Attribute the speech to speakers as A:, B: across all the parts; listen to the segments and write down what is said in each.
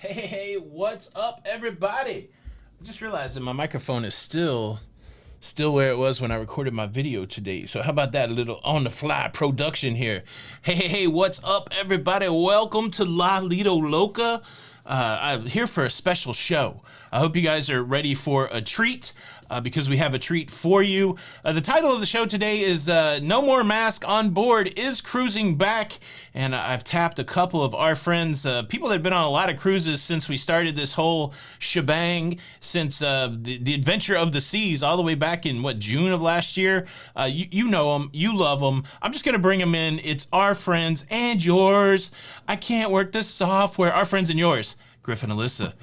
A: Hey, what's up, everybody? I just realized that my microphone is still where it was when I recorded my video today. So how about that, a little on-the-fly production here? Hey, what's up, everybody? Welcome to Lido, Loca. I'm here for a special show. I hope you guys are ready for a treat because we have a treat for you. The title of the show today is No More Mask on Board is Cruising Back. And I've tapped a couple of our friends, people that have been on a lot of cruises since we started this whole shebang, since the Adventure of the Seas, all the way back in, June of last year. You know them, you love them. I'm just going to bring them in. It's our friends and yours. I can't work this software. Our friends and yours, Griff and Alyssa.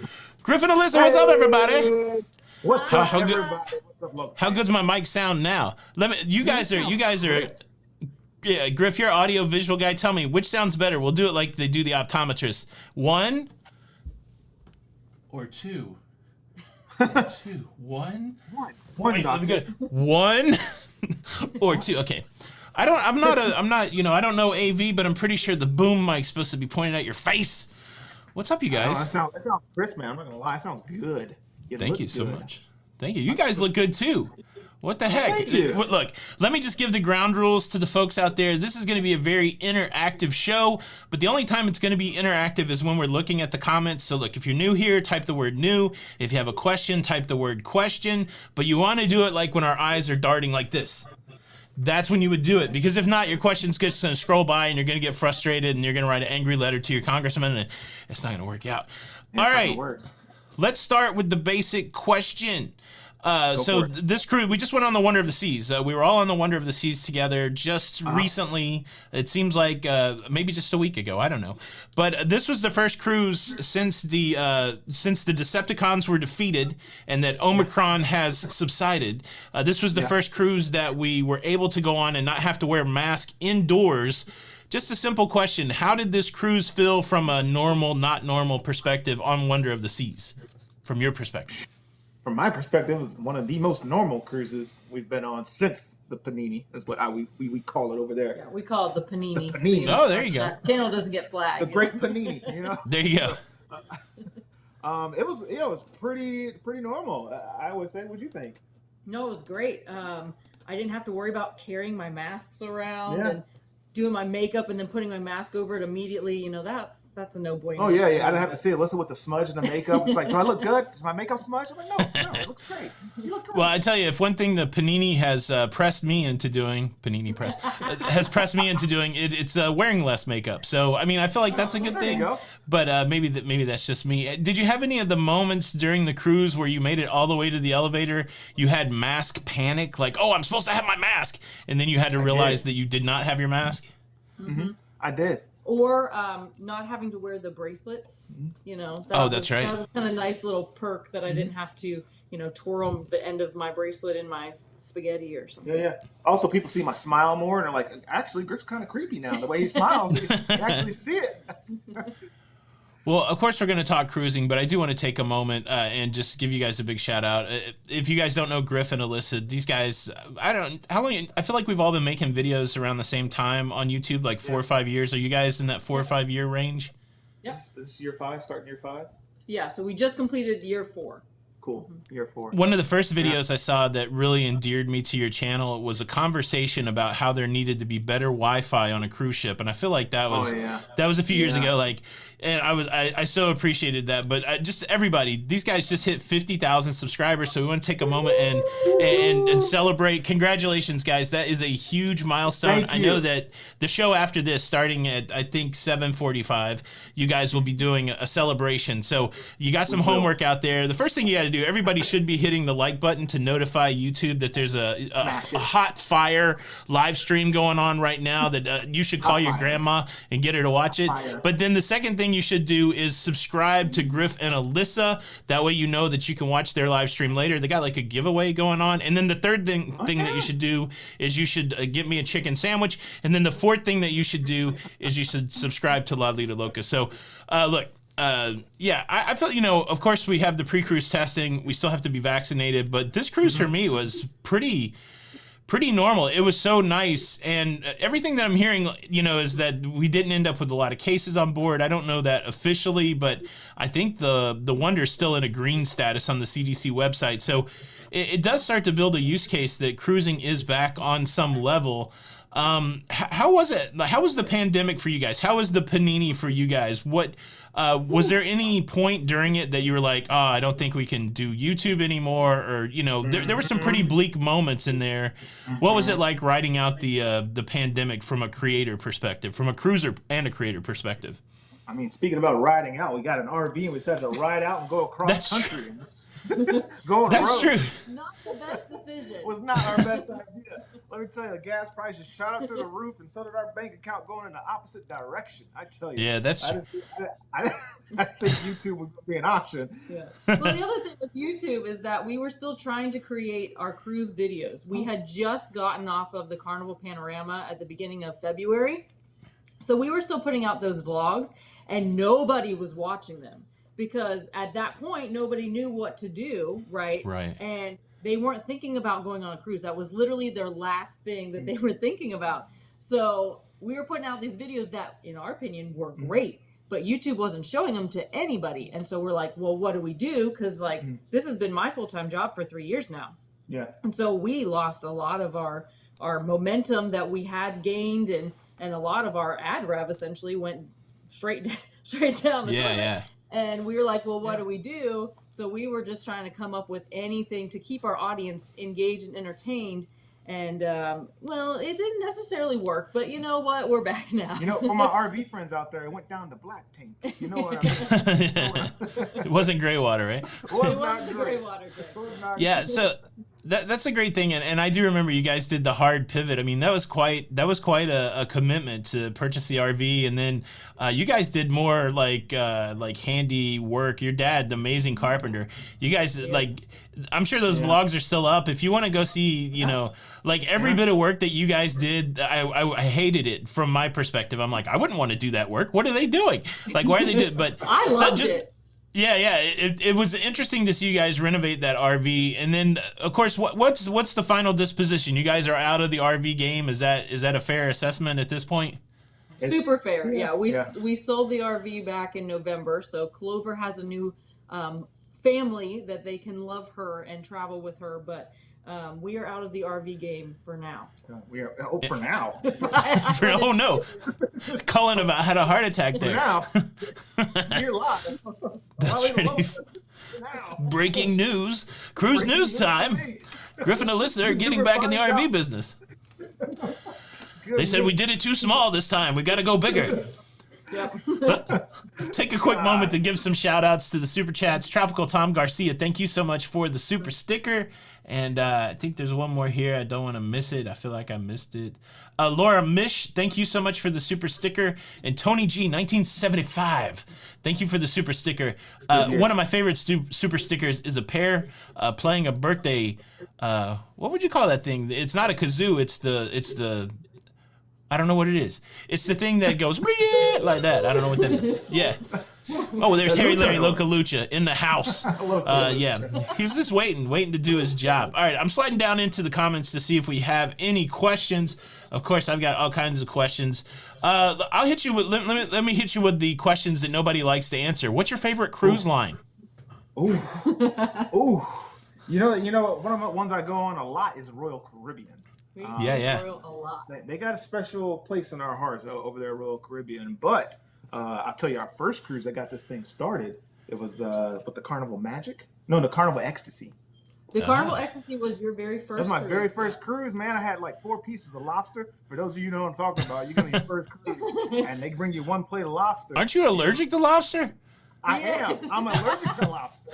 A: Griff and Alyssa, what's up, everybody?
B: What's up, everybody? What's up, Loca?
A: How good's my mic sound now? You guys are. Yeah, Griff, you're audio visual guy. Tell me which sounds better. We'll do it like they do the optometrist. One or two. Two. One.
B: One. Doctor.
A: One or two. Okay. I'm not. I don't know AV, but I'm pretty sure the boom mic's supposed to be pointed at your face. What's up, you guys?
B: That sounds crisp, man. I'm not gonna lie. It sounds good.
A: Thank you so much. Thank you. You guys look good too. What the heck?
B: Thank you.
A: Look, let me just give the ground rules to the folks out there. This is going to be a very interactive show, but the only time it's going to be interactive is when we're looking at the comments. So look, if you're new here, type the word new. If you have a question, type the word question. But you want to do it like when our eyes are darting like this. That's when you would do it, because if not, your question's just going to scroll by and you're going to get frustrated and you're going to write an angry letter to your congressman and it's not going to work out. All right, let's start with the basic question. This crew, we just went on the Wonder of the Seas. We were all on the Wonder of the Seas together just recently. It seems like maybe just a week ago. I don't know. But this was the first cruise since the Decepticons were defeated and that Omicron has subsided. This was the first cruise that we were able to go on and not have to wear a mask indoors. Just a simple question. How did this cruise feel from a normal, not normal perspective on Wonder of the Seas, from your perspective?
B: From my perspective, it was one of the most normal cruises we've been on since the Panini, is what we call it over there.
C: Yeah, we call it the Panini.
B: The Panini.
A: Oh, there you go.
C: Channel doesn't get flagged.
B: The Great Panini, you know?
A: There you go.
B: It was pretty normal, I would say. What'd you think?
C: No, it was great. I didn't have to worry about carrying my masks around and doing my makeup and then putting my mask over it immediately. You know, that's a no-brainer.
B: Oh, yeah. I didn't have to see Alyssa with the smudge and the makeup. It's like, do I look good? Does my makeup smudge? I'm like, no, it looks great. You look great.
A: Well, I tell you, if one thing the Panini has pressed me into doing, it's wearing less makeup. So, I mean, I feel like that's a good thing.
B: Go.
A: But maybe that's just me. Did you have any of the moments during the cruise where you made it all the way to the elevator, you had mask panic, like, oh, I'm supposed to have my mask, and then you had to realize that you did not have your mask?
C: Mm-hmm.
B: I did.
C: Or not having to wear the bracelets, you know.
A: That's right.
C: That was kind of a nice little perk that I didn't have to, twirl the end of my bracelet in my spaghetti or something.
B: Yeah. Also, people see my smile more and they're like, actually, Griff's kind of creepy now. The way he smiles, you actually see it.
A: Well, of course, we're going to talk cruising, but I do want to take a moment and just give you guys a big shout out. If you guys don't know Griff and Alyssa, these guys, I feel like we've all been making videos around the same time on YouTube, like 4 or 5 years. Are you guys in that 4 or 5 year range?
C: Yep.
B: This is year 5, starting year 5?
C: Yeah, so we just completed year 4.
B: Cool. Year 4.
A: One of the first videos I saw that really endeared me to your channel was a conversation about how there needed to be better Wi-Fi on a cruise ship, and I feel like that was a few years ago. Like, and I so appreciated that. But just everybody, these guys just hit 50,000 subscribers, so we want to take a moment and celebrate. Congratulations, guys! That is a huge milestone. I know that the show after this, starting at I think 7:45, you guys will be doing a celebration. So you got some homework out there. The first thing you got to do, everybody should be hitting the like button to notify YouTube that there's a hot fire live stream going on right now that you should call your grandma and get her to watch it. But then the second thing you should do is subscribe to Griff and Alyssa. That way you know that you can watch their live stream later. They got like a giveaway going on. And then the third thing that you should do is you should get me a chicken sandwich. And then the fourth thing that you should do is you should subscribe to Lido Loca. So look, I feel, of course we have the pre-cruise testing. We still have to be vaccinated, but this cruise for me was pretty pretty normal. It was so nice, and everything that I'm hearing, you know, is that we didn't end up with a lot of cases on board. I don't know that officially, but I think the Wonder's still in a green status on the CDC website. So it does start to build a use case that cruising is back on some level. How was it? How was the pandemic for you guys? How was the panini for you guys? What was there any point during it that you were like, oh, I don't think we can do YouTube anymore? Or, you know, there were some pretty bleak moments in there. What was it like riding out the pandemic from a creator perspective, from a cruiser and a creator perspective?
B: I mean, speaking about riding out, we got an RV and we decided to ride out and go across country. Go on the road.
A: That's true.
C: Not the best decision.
B: It was not our best idea. Let me tell you, the gas prices shot up to the roof, and so did our bank account going in the opposite direction. I tell you.
A: Yeah, that's.
B: I think YouTube was going to be an option.
C: Yeah. Well, the other thing with YouTube is that we were still trying to create our cruise videos. We had just gotten off of the Carnival Panorama at the beginning of February, so we were still putting out those vlogs, and nobody was watching them. Because at that point, nobody knew what to do, right?
A: Right.
C: And they weren't thinking about going on a cruise. That was literally their last thing that they were thinking about. So we were putting out these videos that, in our opinion, were great, but YouTube wasn't showing them to anybody. And so we're like, well, what do we do? Because, like, this has been my full-time job for 3 years now.
B: Yeah. And
C: so we lost a lot of our momentum that we had gained, and a lot of our ad rev essentially went straight down the toilet.
A: Yeah.
C: And we were like, well, what do we do? So we were just trying to come up with anything to keep our audience engaged and entertained. And, well, it didn't necessarily work. But you know what? We're back now.
B: You know, for my RV friends out there, it went down to black tank. You know what I mean?
A: It wasn't gray water, right?
C: It wasn't the gray water.
A: Yeah, so that's a great thing, and I do remember you guys did the hard pivot. I mean, that was quite a commitment to purchase the RV, and then you guys did more like handy work. Your dad, amazing carpenter. You guys like, I'm sure those vlogs are still up. If you want to go see, you know, like every bit of work that you guys did, I hated it from my perspective. I'm like, I wouldn't want to do that work. What are they doing? Like, why are they doing? But
C: I loved it.
A: Yeah, it was interesting to see you guys renovate that RV, and then of course, what's the final disposition? You guys are out of the RV game. Is that a fair assessment at this point?
C: Super fair. Yeah, we sold the RV back in November, so Clover has a new family that they can love her and travel with her, but we are out of the RV game for now.
B: We are for now.
A: Oh no, Cullen had a heart attack there.
B: For now, you're live.
A: That's pretty. Breaking news, cruise news time. Griff and Alyssa are getting back in the RV business. They said we did it too small this time. We got to go bigger. Yep. Take a quick moment to give some shout outs to the super chats. Tropical Tom Garcia, thank you so much for the super sticker. And I think there's one more here. I don't want to miss it. I feel like I missed it. Laura Mish, thank you so much for the super sticker. And Tony G, 1975, thank you for the super sticker. One of my favorite super stickers is a pair playing a birthday. What would you call that thing? It's not a kazoo. It's the I don't know what it is. It's the thing that goes like that. I don't know what that is. Yeah. Oh, there's Harry Larry Loca Lucha in the house. Yeah. He was just waiting to do his job. All right, I'm sliding down into the comments to see if we have any questions. Of course, I've got all kinds of questions. I'll hit you with let me hit you with the questions that nobody likes to answer. What's your favorite cruise line?
B: Ooh. You know, one of the ones I go on a lot is Royal Caribbean.
C: A lot.
B: They got a special place in our hearts over there at Royal Caribbean. But I'll tell you, our first cruise that got this thing started, it was with the Carnival Magic. No, the Carnival Ecstasy.
C: The Carnival Ecstasy was your very first.
B: That was my very first cruise, man. I had like 4 pieces of lobster. For those of you who know what I'm talking about, you go on your first cruise, and they bring you 1 plate of lobster.
A: Aren't you allergic to lobster?
B: I am. I'm allergic to lobster.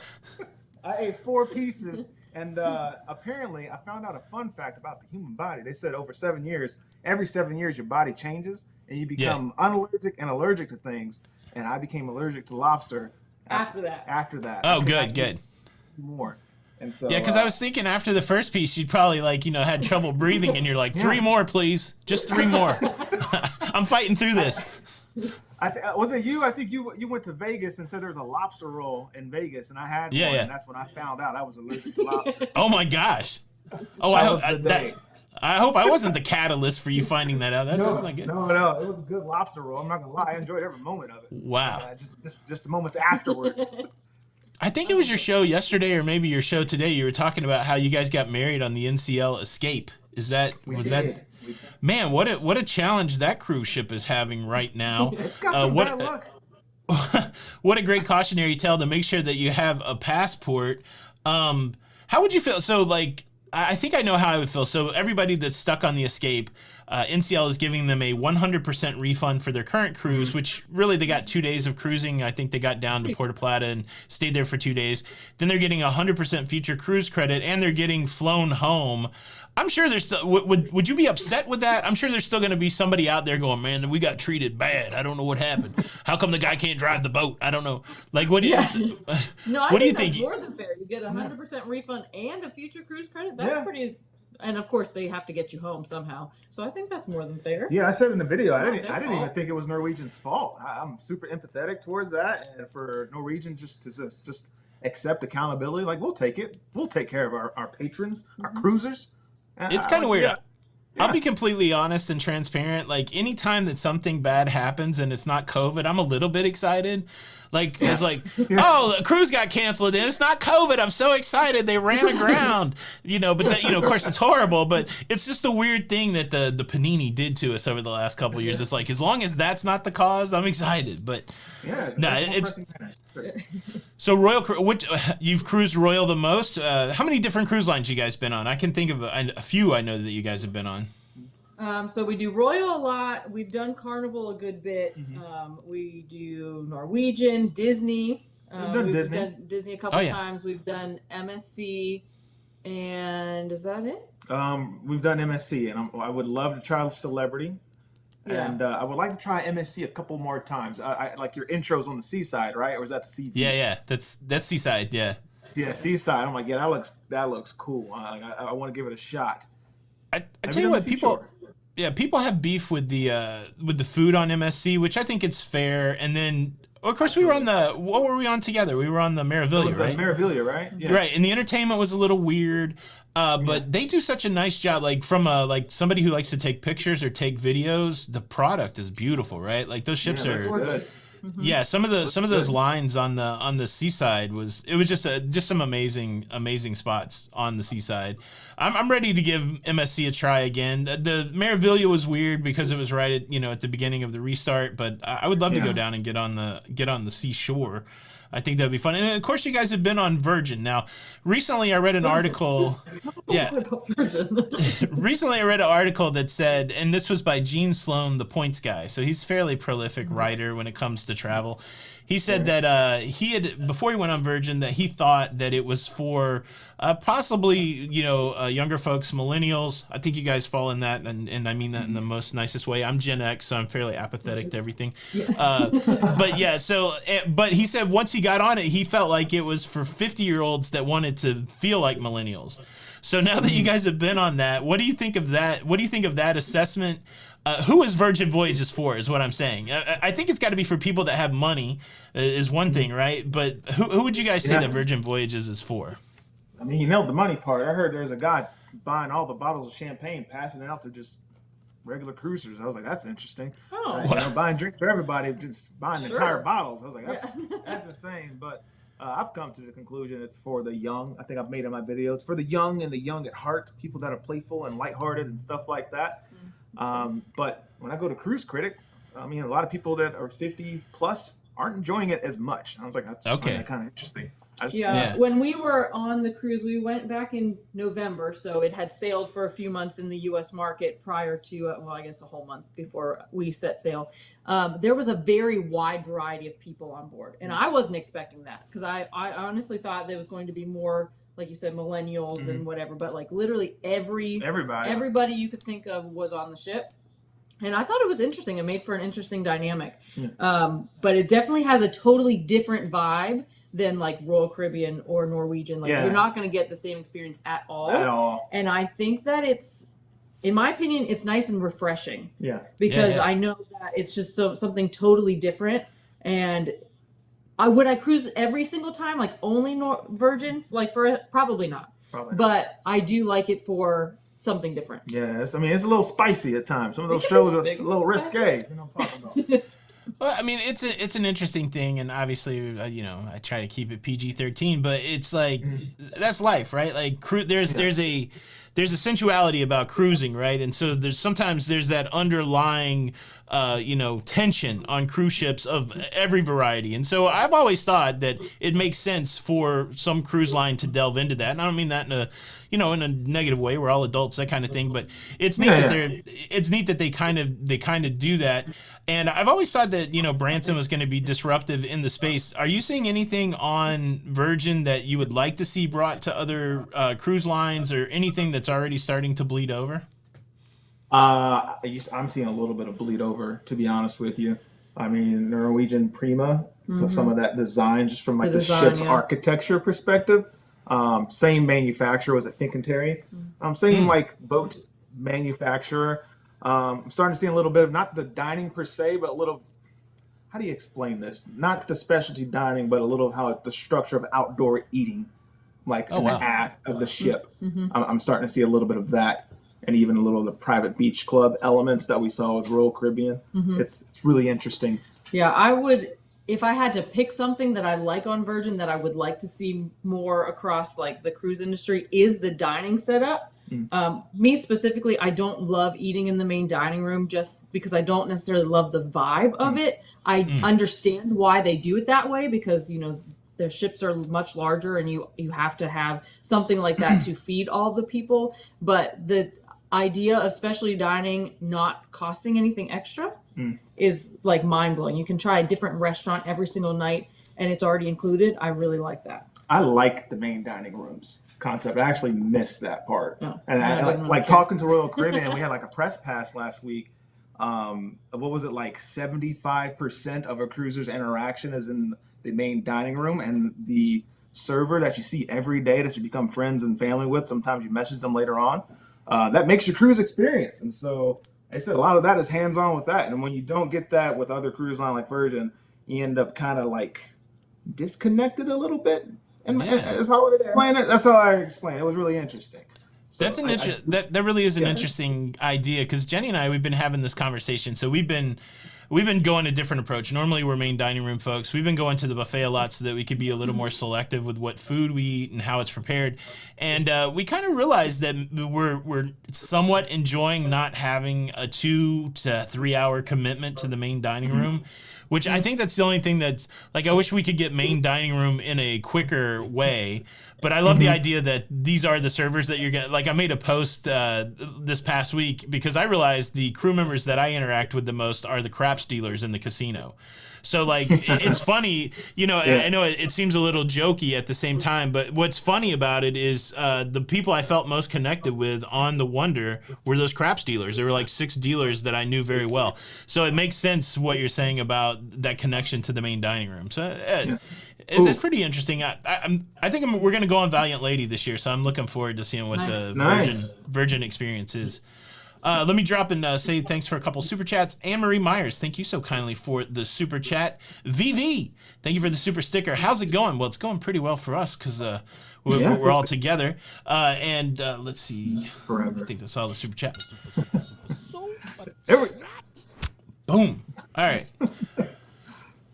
B: I ate 4 pieces. And apparently, I found out a fun fact about the human body. They said over 7 years, every 7 years, your body changes and you become unallergic and allergic to things. And I became allergic to lobster
C: after that.
A: Oh, good.
B: More. And so
A: because I was thinking after the first piece, you'd probably had trouble breathing, and you're like, 3 more, please, just 3 more. I'm fighting through this.
B: Was it you? I think you went to Vegas and said there was a lobster roll in Vegas, and I had one, and that's when I found out I was allergic to lobster.
A: Oh my gosh! Oh, I hope I wasn't the catalyst for you finding that out. That sounds like it.
B: No, it was a good lobster roll. I'm not gonna lie, I enjoyed every moment of it.
A: Wow.
B: Just the moments afterwards.
A: I think it was your show yesterday, or maybe your show today. You were talking about how you guys got married on the NCL Escape. Man, what a challenge that cruise ship is having right now.
B: It's got some bad luck.
A: What a great cautionary tale to make sure that you have a passport. How would you feel? So, like, I think I know how I would feel. So everybody that's stuck on the Escape, NCL is giving them a 100% refund for their current cruise, which really they got 2 days of cruising. I think they got down to Puerto Plata and stayed there for 2 days. Then they're getting 100% future cruise credit, and they're getting flown home. I'm sure there's still, would you be upset with that? I'm sure there's still going to be somebody out there going, man, we got treated bad. I don't know what happened. How come the guy can't drive the boat? I don't know. Like, what do you?
C: No, I
A: what
C: think
A: do you
C: that's
A: think?
C: more than fair. You get 100% refund and a future cruise credit. That's pretty. And of course, they have to get you home somehow. So I think that's more than fair.
B: Yeah, I said in the video, I didn't even think it was Norwegian's fault. I'm super empathetic towards that, and for Norwegian just to accept accountability, like we'll take it. We'll take care of our patrons, our cruisers.
A: It's kind of weird. I'll be completely honest and transparent. Like, anytime that something bad happens and it's not COVID, I'm a little bit excited. Like, it's like, oh, the cruise got canceled and it's not COVID. I'm so excited. They ran aground, but that, of course it's horrible, but it's just a weird thing that the Panini did to us over the last couple of years. It's like, as long as that's not the cause, I'm excited. But it's so Royal, you've cruised Royal the most. How many different cruise lines you guys been on? I can think of a few I know that you guys have been on.
C: So we do Royal a lot. We've done Carnival a good bit. We do Norwegian, Disney. We've done Disney a couple times. We've done MSC, and is that it?
B: We've done MSC, and I would love to try Celebrity.
C: Yeah.
B: And I would like to try MSC a couple more times. I like your intros on the seaside, right? Or is that the CV?
A: Yeah, that's seaside. Yeah,
B: seaside. I'm like, that looks cool. I want to give it a shot.
A: I tell you what, people have beef with the food on MSC, which I think it's fair. And then, of course, we were on what were we on together? We were on the Meraviglia, right?
B: Meraviglia, right? Yeah.
A: Right, and the entertainment was a little weird, but they do such a nice job. Like, from somebody who likes to take pictures or take videos, the product is beautiful, right? Like, those ships are
B: good.
A: Yeah, some of those lines on the seaside was just some amazing spots on the seaside. I'm ready to give MSC a try again. The Meraviglia was weird because it was right at the beginning of the restart, but I would love to go down and get on the seashore. I think that'd be fun. And of course, you guys have been on Virgin. Now, recently I read an article. Recently I read an article that said, and this was by Gene Sloan, the points guy. So he's a fairly prolific writer when it comes to travel. He said that he had, before he went on Virgin, that he thought that it was for possibly, younger folks, millennials. I think you guys fall in that, and I mean that in the most nicest way. I'm Gen X, so I'm fairly apathetic to everything. But yeah, but he said once he got on it, he felt like it was for 50-year-olds that wanted to feel like millennials. So now that you guys have been on that, what do you think of that? What do you think of that assessment? Who is Virgin Voyages for, is what I'm saying. I think it's got to be for people that have money, is one thing, right? But who would you guys say that Virgin Voyages is for?
B: I mean, you nailed the money part. I heard there's a guy buying all the bottles of champagne, passing it out to just regular cruisers. I was like, that's interesting. Buying drinks for everybody, just buying entire bottles. I was like, that's insane. But I've come to the conclusion it's for the young. I think I've made in my videos, for the young and the young at heart, people that are playful and lighthearted and stuff like that. But when I go to Cruise Critic, I mean, a lot of people that are 50 plus aren't enjoying it as much. I was like, that's kind of interesting.
C: When we were on the cruise, we went back in November, so it had sailed for a few months in the U.S. market prior to, I guess a whole month before we set sail. There was a very wide variety of people on board, and I wasn't expecting that because I honestly thought there was going to be more, like you said, millennials and whatever, but like literally everybody you could think of was on the ship. And I thought it was interesting. It made for an interesting dynamic. But it definitely has a totally different vibe than like Royal Caribbean or Norwegian. Like you're not going to get the same experience at all. And I think that it's, in my opinion, it's nice and refreshing. Because I know that it's just something totally different. And would I cruise every single time, like only Virgin? Like probably not. But I do like it for something different.
B: Yes, I mean it's a little spicy at times. Some of those shows are a little risque. You know what I'm talking about?
A: Well, I mean, it's an interesting thing, and obviously, you know, I try to keep it PG-13, but it's like that's life, right? Like, there's a sensuality about cruising, right? And so sometimes there's that underlying, you know, tension on cruise ships of every variety. And so I've always thought that it makes sense for some cruise line to delve into that. And I don't mean that in a, you know, in a negative way. We're all adults, that kind of thing. But it's neat that they kind of do that. And I've always thought that, you know, Branson was going to be disruptive in the space. Are you seeing anything on Virgin that you would like to see brought to other cruise lines, or anything that's already starting to bleed over?
B: I'm seeing a little bit of bleed over, to be honest with you. I mean, Norwegian Prima, so some of that design, just from like the ship's architecture perspective. Same manufacturer, was it Fincantieri? Same like boat manufacturer. I'm starting to see a little bit of, not the dining per se, but a little, how do you explain this? Not the specialty dining, but a little of how the structure of outdoor eating, like in the aft of the ship. I'm starting to see a little bit of that, and even a little of the private beach club elements that we saw with Royal Caribbean. It's really interesting.
C: Yeah, I would, if I had to pick something that I like on Virgin that I would like to see more across like the cruise industry, is the dining setup. Me specifically, I don't love eating in the main dining room just because I don't necessarily love the vibe of it. I understand why they do it that way, because, you know, the ships are much larger and you have to have something like that to feed all the people. But the idea of specialty dining not costing anything extra is like mind-blowing. You can try a different restaurant every single night and it's already included. I really like that.
B: I like the main dining rooms concept. I actually missed that part. And I like talking to Royal Caribbean, we had like a press pass last week. What was it, like 75% of a cruiser's interaction is in the main dining room, and the server that you see every day that you become friends and family with, sometimes you message them later on, that makes your cruise experience. And so I said a lot of that is hands-on with that, and when you don't get that with other cruise line like Virgin, you end up kind of like disconnected a little bit. And that's how I would explain it. That's how I explain it. It was really interesting. So
A: that's that really is an interesting idea, because Jenny and I, we've been having this conversation. So we've been going a different approach. Normally we're main dining room folks. We've been going to the buffet a lot so that we could be a little more selective with what food we eat and how it's prepared. And we kind of realized that we're somewhat enjoying not having a 2 to 3 hour commitment to the main dining room. Which I think that's the only thing that's, like, I wish we could get main dining room in a quicker way. But I love the idea that these are the servers that you're going to, like, I made a post this past week because I realized the crew members that I interact with the most are the craps dealers in the casino. So, like, it's funny, you know, I know it seems a little jokey at the same time, but what's funny about it is the people I felt most connected with on the Wonder were those craps dealers. There were like 6 dealers that I knew very well. So it makes sense what you're saying about that connection to the main dining room. So it's pretty interesting. I think we're going to go on Valiant Lady this year, so I'm looking forward to seeing what the Virgin experience is. Let me drop and say thanks for a couple super chats. Anne-Marie Myers, thank you so kindly for the super chat. VV, thank you for the super sticker. How's it going? Well, it's going pretty well for us because we're all together. And let's see.
B: Forever.
A: I think that's all the super chats. Boom. All right.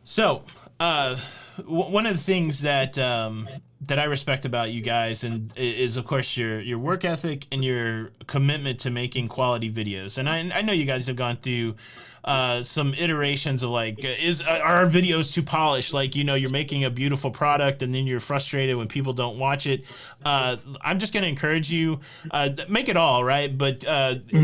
A: So, one of the things that I respect about you guys is of course your work ethic and your commitment to making quality videos. And I know you guys have gone through some iterations of like, are our videos too polished? Like, you know, you're making a beautiful product and then you're frustrated when people don't watch it. I'm just going to encourage you, make it all, right? But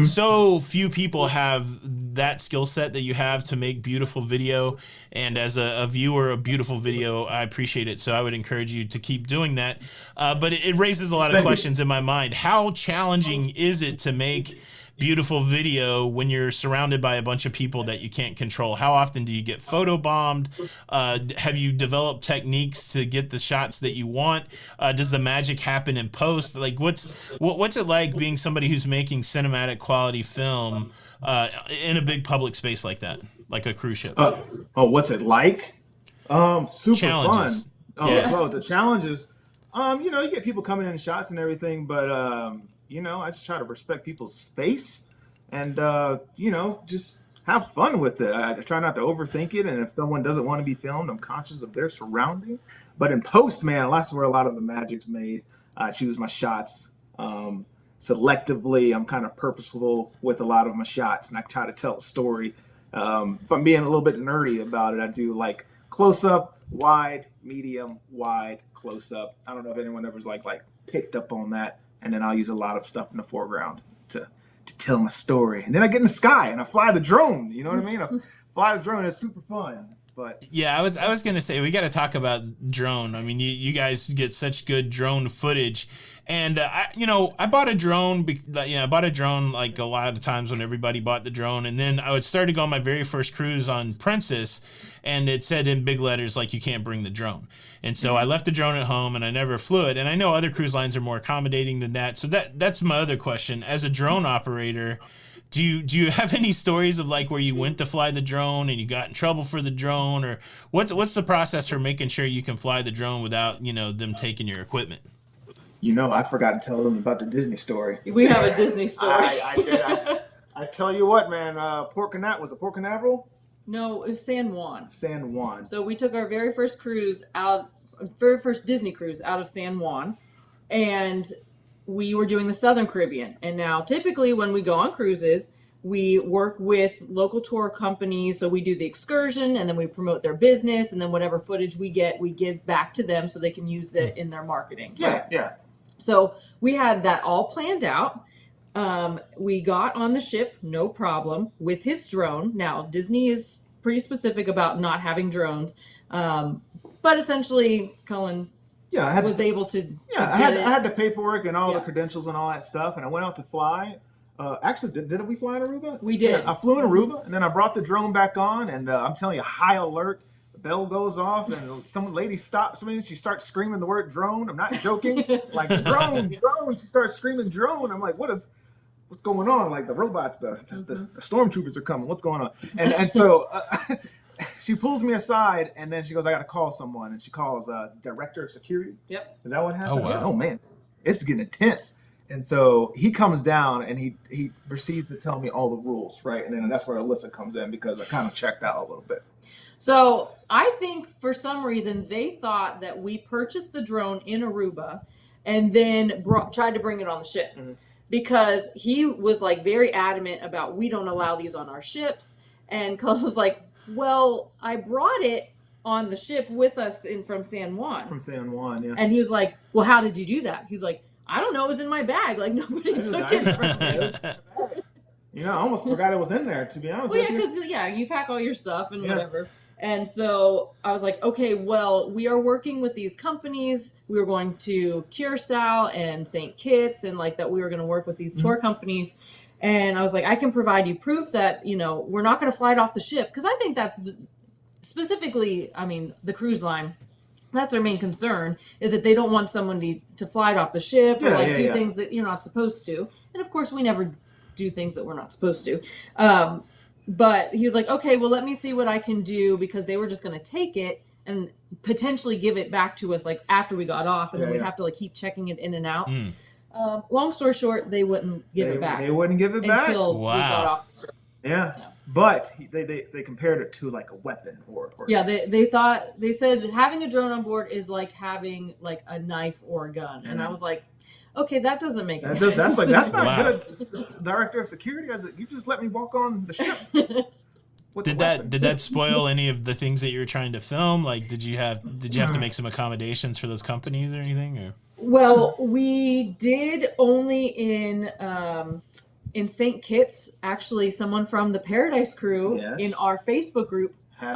A: so few people have that skill set that you have to make beautiful video. And as a viewer of beautiful video, I appreciate it. So I would encourage you to keep doing that. But it raises a lot of questions in my mind. How challenging is it to make beautiful video when you're surrounded by a bunch of people that you can't control? How often do you get photobombed? Have you developed techniques to get the shots that you want? Does the magic happen in post? Like, what's it like being somebody who's making cinematic quality film in a big public space like that, like a cruise ship?
B: What's it like? Super
A: Challenges.
B: fun. Well, the challenges, you know, you get people coming in shots and everything, but I just try to respect people's space and, just have fun with it. I try not to overthink it. And if someone doesn't want to be filmed, I'm conscious of their surrounding. But in post, man, that's where a lot of the magic's made. I choose my shots selectively. I'm kind of purposeful with a lot of my shots, and I try to tell a story. If I'm being a little bit nerdy about it, I do like close up, wide, medium, wide, close up. I don't know if anyone ever's like picked up on that. And then I'll use a lot of stuff in the foreground to tell my story. And then I get in the sky and I fly the drone. You know what I mean? I fly the drone. It's super fun. But
A: yeah, I was gonna say we got to talk about drone. I mean, you guys get such good drone footage, and I bought a drone. I bought a drone like a lot of times when everybody bought the drone, and then I would start to go on my very first cruise on Princess, and it said in big letters like you can't bring the drone, and so I left the drone at home and I never flew it. And I know other cruise lines are more accommodating than that. So that's my other question as a drone operator. Do you have any stories of like where you went to fly the drone and you got in trouble for the drone, or what's the process for making sure you can fly the drone without them taking your equipment?
B: I forgot to tell them about the Disney story.
C: We have a Disney story.
B: I did. I tell you what, man. Port Canaveral?
C: No, it was San Juan.
B: San Juan.
C: So we took our very first Disney cruise out of San Juan, and we were doing the Southern Caribbean. And now typically when we go on cruises, we work with local tour companies. So we do the excursion and then we promote their business, and then whatever footage we get, we give back to them so they can use it in their marketing.
B: Yeah, yeah.
C: So we had that all planned out. We got on the ship, no problem, with his drone. Now, Disney is pretty specific about not having drones. But essentially, Cullen was able to
B: I had the paperwork and all the credentials and all that stuff, and I went out to fly. Actually, did we fly in Aruba?
C: We did.
B: Yeah, I flew in Aruba, and then I brought the drone back on, and I'm telling you, high alert. The bell goes off, and some lady stops me, and she starts screaming the word drone. I'm not joking. Like, drone. She starts screaming drone. I'm like, what's going on? Like, the robots, the stormtroopers are coming. What's going on? And so she pulls me aside, and then she goes, I got to call someone. And she calls director of security.
C: Yep.
B: Is that what happened?
A: Oh, wow.
B: I said, oh man, it's getting intense. And so he comes down, and he proceeds to tell me all the rules, right? And then that's where Alyssa comes in, because I kind of checked out a little bit.
C: So I think for some reason they thought that we purchased the drone in Aruba and then tried to bring it on the ship. Mm-hmm. Because he was like very adamant about, we don't allow these on our ships. And Cullen was like, well, I brought it on the ship with us from San Juan.
B: From San Juan, yeah.
C: And he was like, well, how did you do that? He's like, I don't know, it was in my bag. Like, nobody took it from me.
B: I almost forgot it was in there, to be honest with you.
C: Well, yeah, because, you pack all your stuff and whatever. And so I was like, okay, well, we are working with these companies. We were going to Curacao and St. Kitts, and like that we were going to work with these tour companies. And I was like, I can provide you proof that, we're not going to fly it off the ship. Because I think that's specifically, the cruise line, that's their main concern, is that they don't want someone to fly it off the ship or do things that you're not supposed to. And of course, we never do things that we're not supposed to. But he was like, okay, well, let me see what I can do, because they were just going to take it and potentially give it back to us like after we got off, and then we'd have to like keep checking it in and out. Long story short, they wouldn't give it back.
B: They wouldn't give it back
C: until we got off.
B: Yeah. But they compared it to like a weapon or
C: they said having a drone on board is like having like a knife or a gun. And I was like, okay, that doesn't make any sense.
B: That's not good. Director of security, I was like, you just let me walk on the ship.
A: Did that spoil any of the things that you were trying to film? Like, did you have to make some accommodations for those companies or anything? Or?
C: Well, we did only in St. Kitts. Actually, someone from the Paradise Crew in our Facebook group had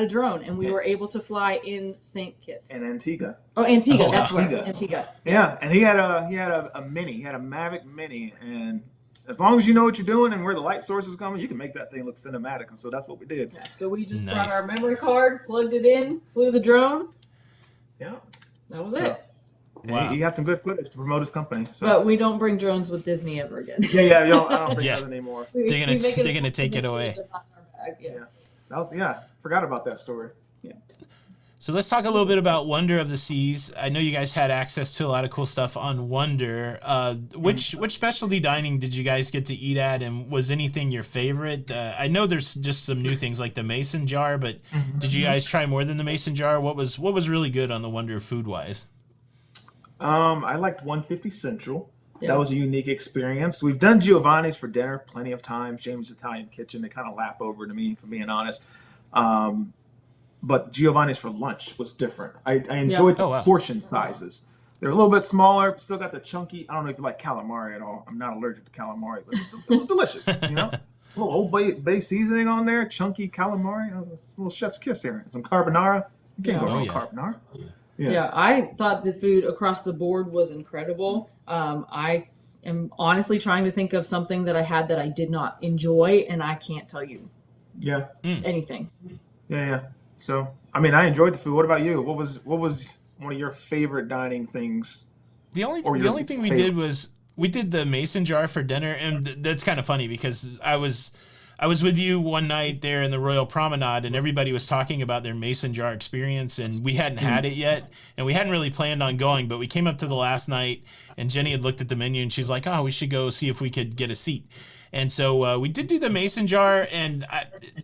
C: a drone, and we were able to fly in St. Kitts
B: and Antigua.
C: Oh, Antigua, that's right, Antigua.
B: Yeah, and he had a Mini, he had a Mavic Mini, and as long as you know what you're doing and where the light source is coming, you can make that thing look cinematic. And so that's what we did.
C: Yeah, so we just brought our memory card, plugged it in, flew the drone.
B: Yeah,
C: that was it.
B: Wow. He had some good footage to promote his company. So.
C: But we don't bring drones with Disney ever again.
B: I don't bring that anymore.
A: They're gonna take it away.
B: Forgot about that story.
C: Yeah.
A: So let's talk a little bit about Wonder of the Seas. I know you guys had access to a lot of cool stuff on Wonder. Which specialty dining did you guys get to eat at, and was anything your favorite? I know there's just some new things like the mason jar, but did you guys try more than the mason jar? What was really good on the Wonder food wise?
B: I liked 150 Central. Yeah. That was a unique experience. We've done Giovanni's for dinner plenty of times. James' Italian Kitchen, they kind of lap over to me, for being honest. But Giovanni's for lunch was different. I enjoyed the portion sizes. They're a little bit smaller, still got the chunky. I don't know if you like calamari at all. I'm not allergic to calamari, but it was delicious. You know, a little Old Bay seasoning on there, chunky calamari. A little chef's kiss here. Some carbonara. You can't go wrong with carbonara.
C: Yeah, I thought the food across the board was incredible. I am honestly trying to think of something that I had that I did not enjoy, and I can't tell you anything.
B: Yeah. So, I mean, I enjoyed the food. What about you? What was one of your favorite dining things?
A: The only thing we did was we did the mason jar for dinner, and that's kind of funny because I was with you one night there in the Royal Promenade, and everybody was talking about their mason jar experience, and we hadn't had it yet, and we hadn't really planned on going, but we came up to the last night, and Jenny had looked at the menu, and she's like, "Oh, we should go see if we could get a seat." And so we did do the mason jar, and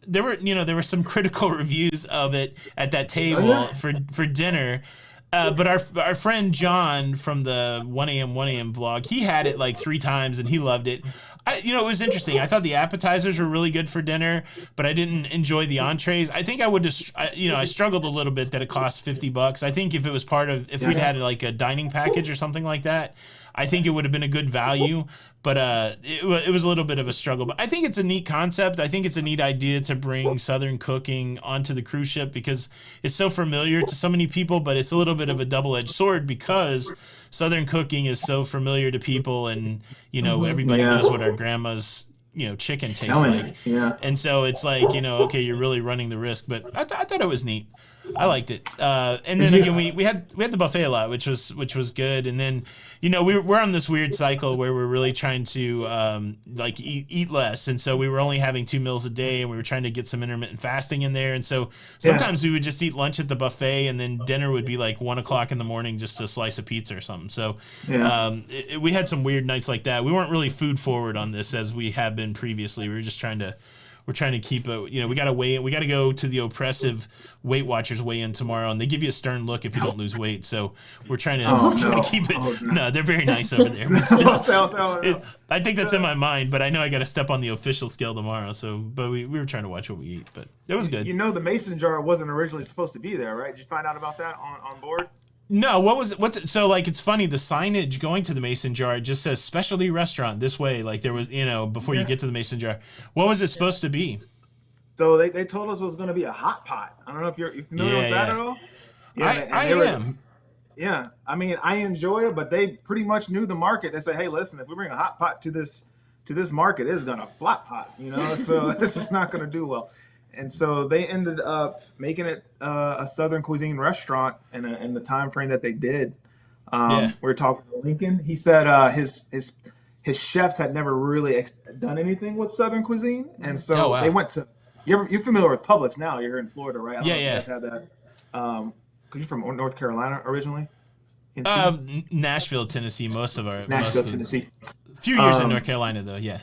A: there were some critical reviews of it at that table for dinner. But our friend John from the 1 a.m. vlog, he had it like 3 times and he loved it. It was interesting. I thought the appetizers were really good for dinner, but I didn't enjoy the entrees. I think I would just, I struggled a little bit that it cost $50. I think if it was if we'd had like a dining package or something like that, I think it would have been a good value, but it was a little bit of a struggle. But I think it's a neat concept. I think it's a neat idea to bring Southern cooking onto the cruise ship because it's so familiar to so many people, but it's a little bit of a double-edged sword because Southern cooking is so familiar to people, and everybody knows what our grandma's chicken tastes like. Yeah. And so it's like, okay, you're really running the risk, but I thought it was neat. I liked it. And then again, we had the buffet a lot, which was good. And then, we're on this weird cycle where we're really trying to eat less. And so we were only having 2 meals a day, and we were trying to get some intermittent fasting in there. And so sometimes we would just eat lunch at the buffet, and then dinner would be like 1 o'clock in the morning, just a slice of pizza or something. So we had some weird nights like that. We weren't really food forward on this as we have been previously. We were just trying to keep it, we got to weigh in. We got to go to the oppressive Weight Watchers weigh-in tomorrow, and they give you a stern look if you don't lose weight. So we're trying to keep it. No, they're very nice over there. But still, I think that's in my mind, but I know I got to step on the official scale tomorrow. So, but we were trying to watch what we eat, but it was good.
B: The mason jar wasn't originally supposed to be there, right? Did you find out about that on board?
A: No, so it's funny, the signage going to the mason jar, it just says specialty restaurant this way, like there was, before you get to the mason jar. What was it supposed to be?
B: So they told us it was going to be a hot pot. I don't know if you're familiar with that at all.
A: Yeah, I am.
B: Yeah, I mean, I enjoy it, but they pretty much knew the market. They say, hey, listen, if we bring a hot pot to this market, it's going to flop pot, so it's just not going to do well. And so they ended up making it a Southern cuisine restaurant in the time frame that they did. We were talking to Lincoln. He said his chefs had never really done anything with Southern cuisine, and so they went to. You're familiar with Publix now? You're here in Florida, right? I don't know if you guys had that. Because you're from North Carolina originally.
A: Nashville, Tennessee.
B: Tennessee.
A: A few years in North Carolina, though. Yeah.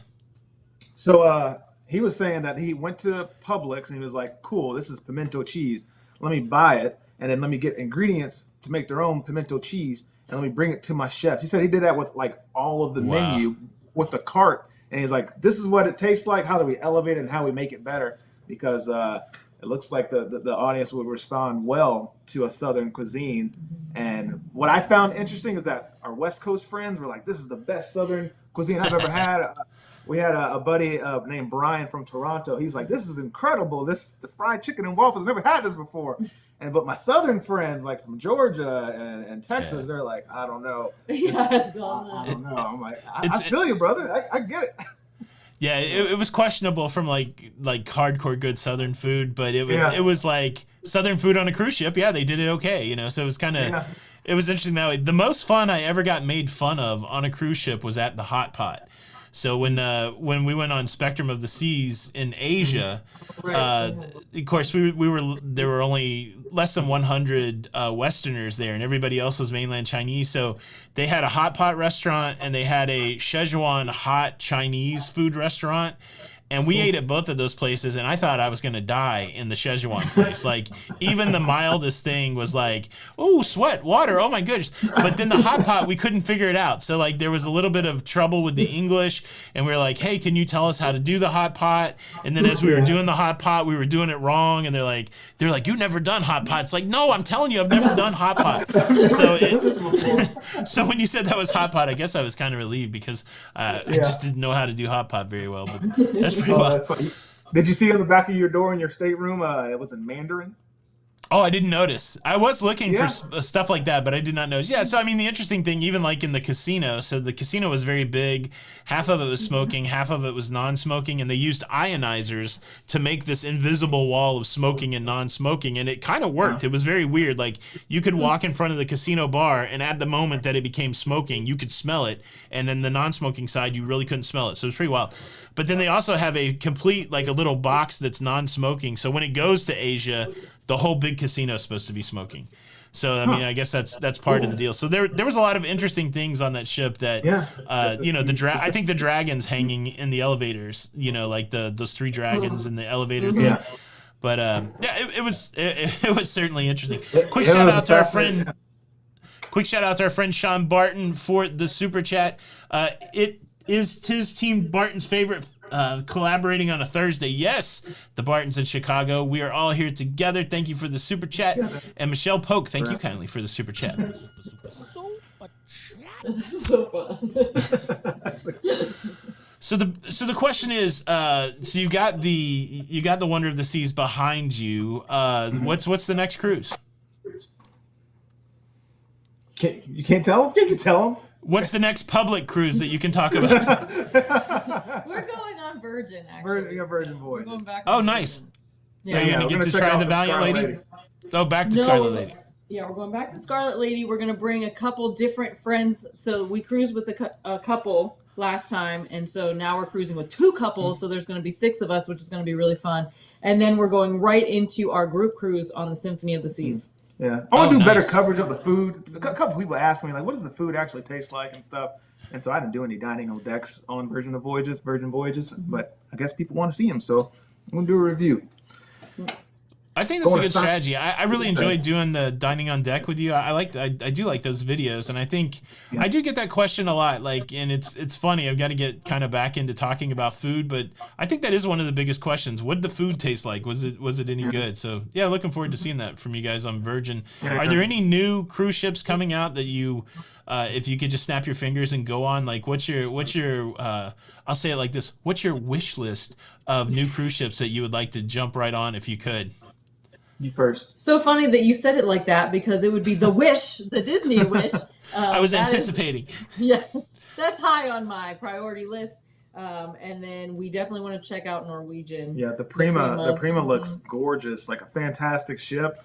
B: So. He was saying that he went to Publix and he was like, cool, this is pimento cheese. Let me buy it, and then let me get ingredients to make their own pimento cheese, and let me bring it to my chefs. He said he did that with like all of the menu with the cart, and he's like, this is what it tastes like. How do we elevate it and how we make it better? Because it looks like the audience would respond well to a Southern cuisine. And what I found interesting is that our West Coast friends were like, this is the best Southern cuisine I've ever had. We had a buddy named Brian from Toronto. He's like, this is incredible. The fried chicken and waffles, I've never had this before. But my Southern friends, like from Georgia and Texas, they're like, I don't know. I don't know. I'm like, I feel you, brother. I get it.
A: Yeah, it was questionable from like hardcore good Southern food, but it was like Southern food on a cruise ship. Yeah, they did it okay, So it was kind of it was interesting that way. The most fun I ever got made fun of on a cruise ship was at the hot pot. So when we went on Spectrum of the Seas in Asia, of course there were only less than 100 Westerners there, and everybody else was mainland Chinese. So they had a hot pot restaurant and they had a Szechuan hot Chinese food restaurant. And we ate at both of those places, and I thought I was going to die in the Szechuan place. Like, even the mildest thing was like, oh, sweat, water, oh my goodness. But then the hot pot, we couldn't figure it out. So, like, there was a little bit of trouble with the English, and we were like, hey, can you tell us how to do the hot pot? And then as we were doing the hot pot, we were doing it wrong, and they're like, you've never done hot pot. It's like, no, I'm telling you, I've never done hot pot. So when you said that was hot pot, I guess I was kind of relieved because I just didn't know how to do hot pot very well. But that's pretty well.
B: That's funny. Did you see on the back of your door in your stateroom? It was in Mandarin.
A: Oh, I didn't notice. I was looking for stuff like that, but I did not notice. Yeah, so I mean, the interesting thing, even like in the casino, so the casino was very big. Half of it was smoking, half of it was non-smoking, and they used ionizers to make this invisible wall of smoking and non-smoking, and it kind of worked. It was very weird. Like, you could walk in front of the casino bar, and at the moment that it became smoking, you could smell it, and then the non-smoking side, you really couldn't smell it. So it was pretty wild. But then they also have a complete, like a little box that's non-smoking. So when it goes to Asia, the whole big casino is supposed to be smoking. So I mean, I guess that's part of the deal. So there was a lot of interesting things on that ship that, you know, I think the dragons hanging in the elevators, you know, like those 3 dragons in the elevator thing. Yeah. But it was certainly interesting. Quick shout out to our friend Sean Barton for the super chat. It is tis Team Barton's favorite collaborating on a Thursday. Yes, the Bartons in Chicago. We are all here together. Thank you for the super chat. And Michelle Polk, thank you kindly for the super chat.
C: This is so fun.
A: So the question is, so you got the Wonder of the Seas behind you. What's the next cruise?
B: You can't tell them? Can you tell them?
A: What's the next public cruise that you can talk about?
C: We're going on Virgin, actually.
B: Virgin Voyages.
C: We're going back
A: oh, nice.
C: Yeah.
A: Are you going to get to try the Valiant Lady? Oh, back to Scarlet Lady.
C: Yeah, we're going back to Scarlet Lady. We're going to bring a couple different friends. So we cruised with a couple last time, and so now we're cruising with 2 couples, so there's going to be 6 of us, which is going to be really fun. And then we're going right into our group cruise on the Symphony of the Seas.
B: Yeah, I want to do better coverage of the food. A couple people asked me, like, what does the food actually taste like and stuff. And so I didn't do any dining on decks on Virgin Voyages, but I guess people want to see them, so I'm going to do a review.
A: I think that's a good strategy. I really enjoyed doing the dining on deck with you. I do like those videos, and I think I do get that question a lot. Like, and it's funny. I've got to get kind of back into talking about food, but I think that is one of the biggest questions. What did the food taste like? Was it any good? So yeah, looking forward to seeing that from you guys on Virgin. Are there any new cruise ships coming out that you, if you could just snap your fingers and go on? Like, what's your I'll say it like this: what's your wish list of new cruise ships that you would like to jump right on if you could?
B: You first.
C: So funny that you said it like that, because it would be the Wish, the Disney Wish.
A: I was anticipating.
C: That's high on my priority list. And then we definitely want to check out Norwegian.
B: Yeah, the Prima looks gorgeous, like a fantastic ship.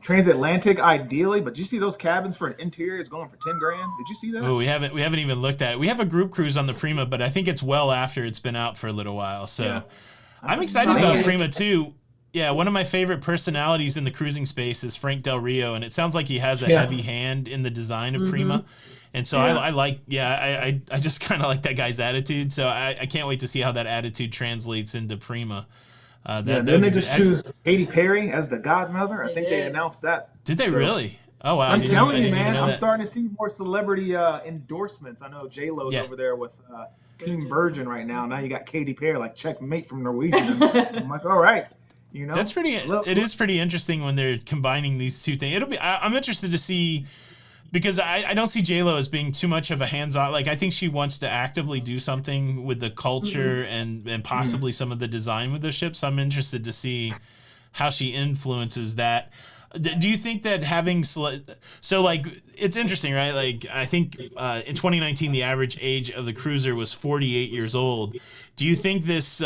B: Transatlantic, ideally, but you see those cabins for an interior is going for $10,000. Did you see that?
A: Oh, we haven't even looked at it. We have a group cruise on the Prima, but I think it's well after it's been out for a little while. So I'm excited about Prima too. Yeah, one of my favorite personalities in the cruising space is Frank Del Rio, and it sounds like he has a heavy hand in the design of Prima. And so I just kind of like that guy's attitude. So I can't wait to see how that attitude translates into Prima.
B: Didn't they just choose Katy Perry as the godmother? I think they announced that.
A: Did they really? Oh, wow.
B: I'm telling you, man, I'm starting to see more celebrity endorsements. I know J-Lo's over there with Team Virgin right now. Now you got Katy Perry, like checkmate from Norwegian. I'm like, all right. You know,
A: that's pretty. It is pretty interesting when they're combining these two things. I'm interested to see, because I don't see J-Lo as being too much of a hands-on. Like, I think she wants to actively do something with the culture and possibly some of the design with the ships. So I'm interested to see how she influences that. Do you think that having like, it's interesting, right? Like, I think in 2019 the average age of the cruiser was 48 years old. Do you think this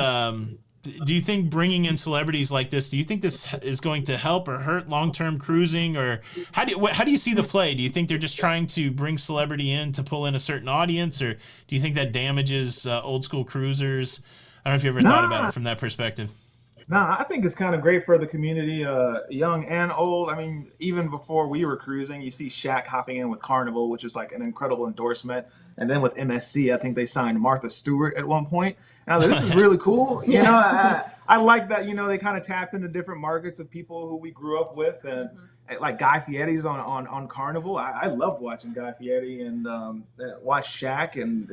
A: do you think bringing in celebrities like this, do you think this is going to help or hurt long-term cruising, or how do you see the play? Do you think they're just trying to bring celebrity in to pull in a certain audience, or do you think that damages old school cruisers? I don't know if you ever thought about it from that perspective.
B: Nah, I think it's kind of great for the community, young and old. I mean, even before we were cruising, you see Shaq hopping in with Carnival, which is like an incredible endorsement. And then with MSC, I think they signed Martha Stewart at one point. Now, this is really cool. You know, I like that, you know, they kind of tap into different markets of people who we grew up with. And like Guy Fieri's on Carnival. I love watching Guy Fieri and watch Shaq. And